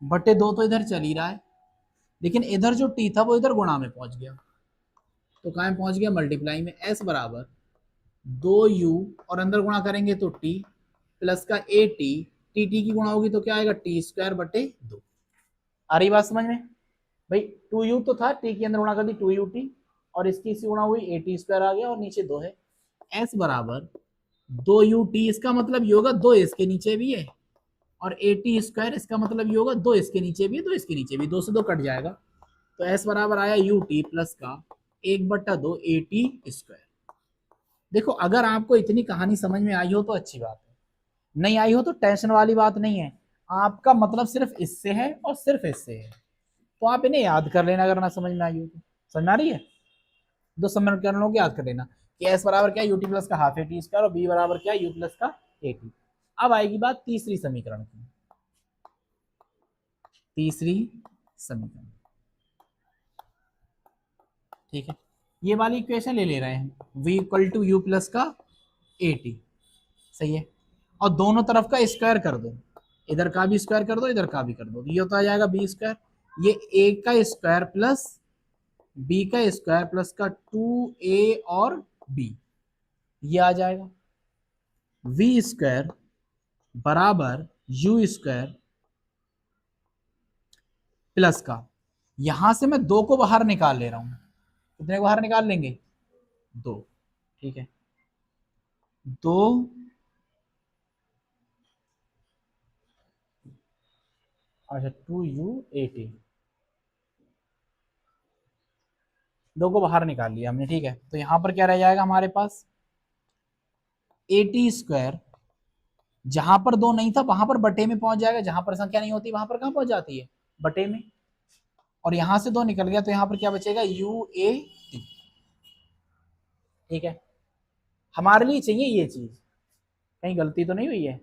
बटे 2 तो इधर चल ही रहा है, लेकिन इधर जो t था वो इधर गुणा में पहुंच गया, तो कहाँ में पहुंच गया, मल्टीप्लाई में। s बराबर 2u और अंदर गुणा करेंगे तो t प्लस का at, टी टी की गुणा होगी तो क्या आएगा, टी स्क्वायर बटे 2। आ रही बात समझ में भाई? 2u तो था, t के अंदर गुणा कर दी 2ut और इसकी इसी गुणा हुई, at स्क्वायर आ गया और नीचे 2 है। s बराबर 2ut, इसका मतलब ये होगा 2 इसके नीचे भी है, और at स्क्वायर इसका मतलब ये होगा 2 इसके नीचे भी है, 2 इसके नीचे भी, 2 से 2 कट जाएगा, तो s बराबर आया ut प्लस का 1/2 at स्क्वायर। देखो अगर आपको इतनी कहानी समझ में आई हो तो अच्छी बात है, नहीं आई हो तो टेंशन वाली बात नहीं है, आपका मतलब सिर्फ इससे है और सिर्फ इससे है, तो आप इन्हें याद कर लेना अगर ना समझ में आई हो तो। समझ में आ रही है? 2 समीकरणों को याद कर लेना कि एस बराबर क्या, यूटी प्लस का हाफ एटी स्क्वायर और बी बराबर क्या, यू प्लस का एटी। अब आएगी बात तीसरी समीकरण की। तीसरी समीकरण, ठीक है, ये वाली इक्वेशन ले रहे हैं, v equal to u plus का एटी, सही है, और दोनों तरफ का स्क्वायर कर दो, इधर का भी स्क्वायर कर दो, इधर का भी कर दो, ये होता जाएगा बी स्क्वायर, ये ए का स्क्वायर प्लस बी का स्क्वायर प्लस का 2a और b, ये आ जाएगा। v स्क्वायर बराबर यू स्क्वायर प्लस का, यहां से मैं 2 को बाहर निकाल ले रहा हूं, कितने को बाहर निकाल लेंगे, 2, ठीक है, 2 अच्छा 2u80, 2 को बाहर निकाल लिया हमने, ठीक है, तो यहां पर क्या रह जाएगा हमारे पास, 80 स्क्वायर, जहां पर 2 नहीं था वहां पर बटे में पहुंच जाएगा, जहां पर संख्या नहीं होती वहां पर कहां पहुंच जाती है, बटे में, और यहां से 2 निकल गया तो यहां पर क्या बचेगा, UAT, ठीक है। हमारे लिए चाहिए ये चीज, कहीं गलती तो नहीं हुई है?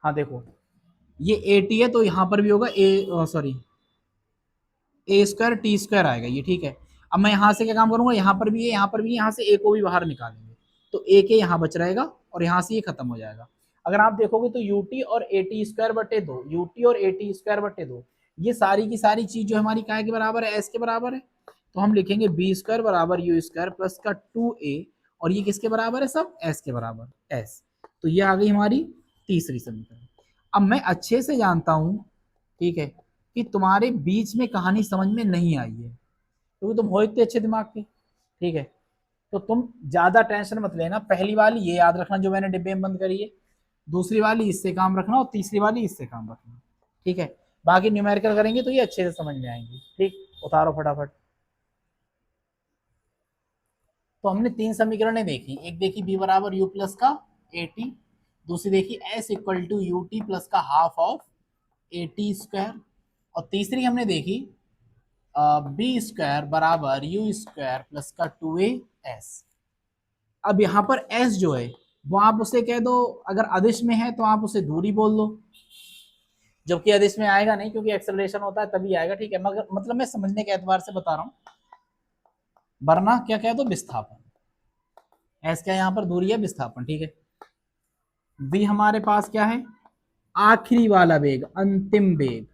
हाँ देखो, ये 80 है तो यहां पर भी होगा ए, सॉरी ए स्क्वायर टी स्क्वायर आएगा ये, ठीक है। अब मैं यहाँ से क्या काम करूंगा, यहाँ पर भी है, यहाँ पर भी, यहाँ से ए को भी बाहर निकालेंगे, तो ए के यहाँ बच रहेगा और यहाँ से ये खत्म हो जाएगा। अगर आप देखोगे तो यूटी और एटी स्क्वायर बटे 2, यूटी और एटी स्क्वायर बटे 2, ये सारी की सारी चीज जो हमारी काय के बराबर है, एस के बराबर है, तो हम लिखेंगे बी स्क्वायर बराबर यू स्क्वायर प्लस का 2a, और ये किसके बराबर है, सब एस के बराबर, एस। तो ये आ गई हमारी तीसरी समीकरण। अब मैं अच्छे से जानता हूं, ठीक है, कि तुम्हारे बीच में कहानी समझ में नहीं आई है, क्योंकि तुम हो इतने अच्छे दिमाग के, ठीक है, तो तुम ज्यादा टेंशन मत लेना, पहली वाली ये याद रखना जो मैंने डिब्बे में बंद करी है, दूसरी वाली इससे काम रखना और तीसरी वाली इससे काम रखना, ठीक है। बाकी न्यूमेरिकल करेंगे तो ये अच्छे से समझ में आएंगी, ठीक, उतारो फटाफट। तो हमने 3 समीकरणें देखी, एक देखी बी बराबर यू प्लस का एटी, दूसरी देखी s equal to u t plus का हाफ ऑफ एटी स्क्वायर, और तीसरी हमने देखी बी स्क्वायर बराबर यू स्क्वायर प्लस का 2a s। अब यहाँ पर s जो है वो आप उसे कह दो, अगर अदिश में है तो आप उसे दूरी बोल दो, जबकि अदिश में आएगा नहीं क्योंकि एक्सेलरेशन होता है तभी आएगा, ठीक है, मगर मतलब मैं समझने के एतबार से बता रहा हूँ, वरना क्या कह दो, विस्थापन, s क्या यहाँ पर दूरी है, विस्थापन, ठीक है। v हमारे पास क्या है, आखिरी वाला वेग, अंतिम वेग,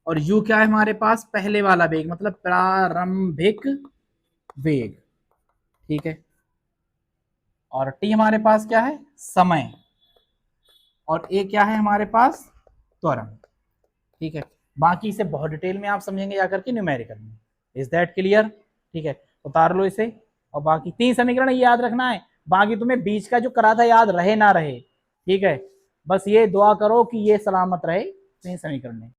और u क्या है हमारे पास, पहले वाला वेग, मतलब प्रारंभिक वेग, ठीक है, और t हमारे पास क्या है, समय, और a क्या है हमारे पास, त्वरण, ठीक है। बाकी इसे बहुत डिटेल में आप समझेंगे जाकर के न्यूमेरिकल में, इज दैट क्लियर, ठीक है, उतार लो इसे। और बाकी 3 समीकरण याद रखना है, बाकी तुम्हें बीच का जो करा था याद रहे ना रहे, ठीक है, बस ये दुआ करो कि ये सलामत रहे 3 समीकरण।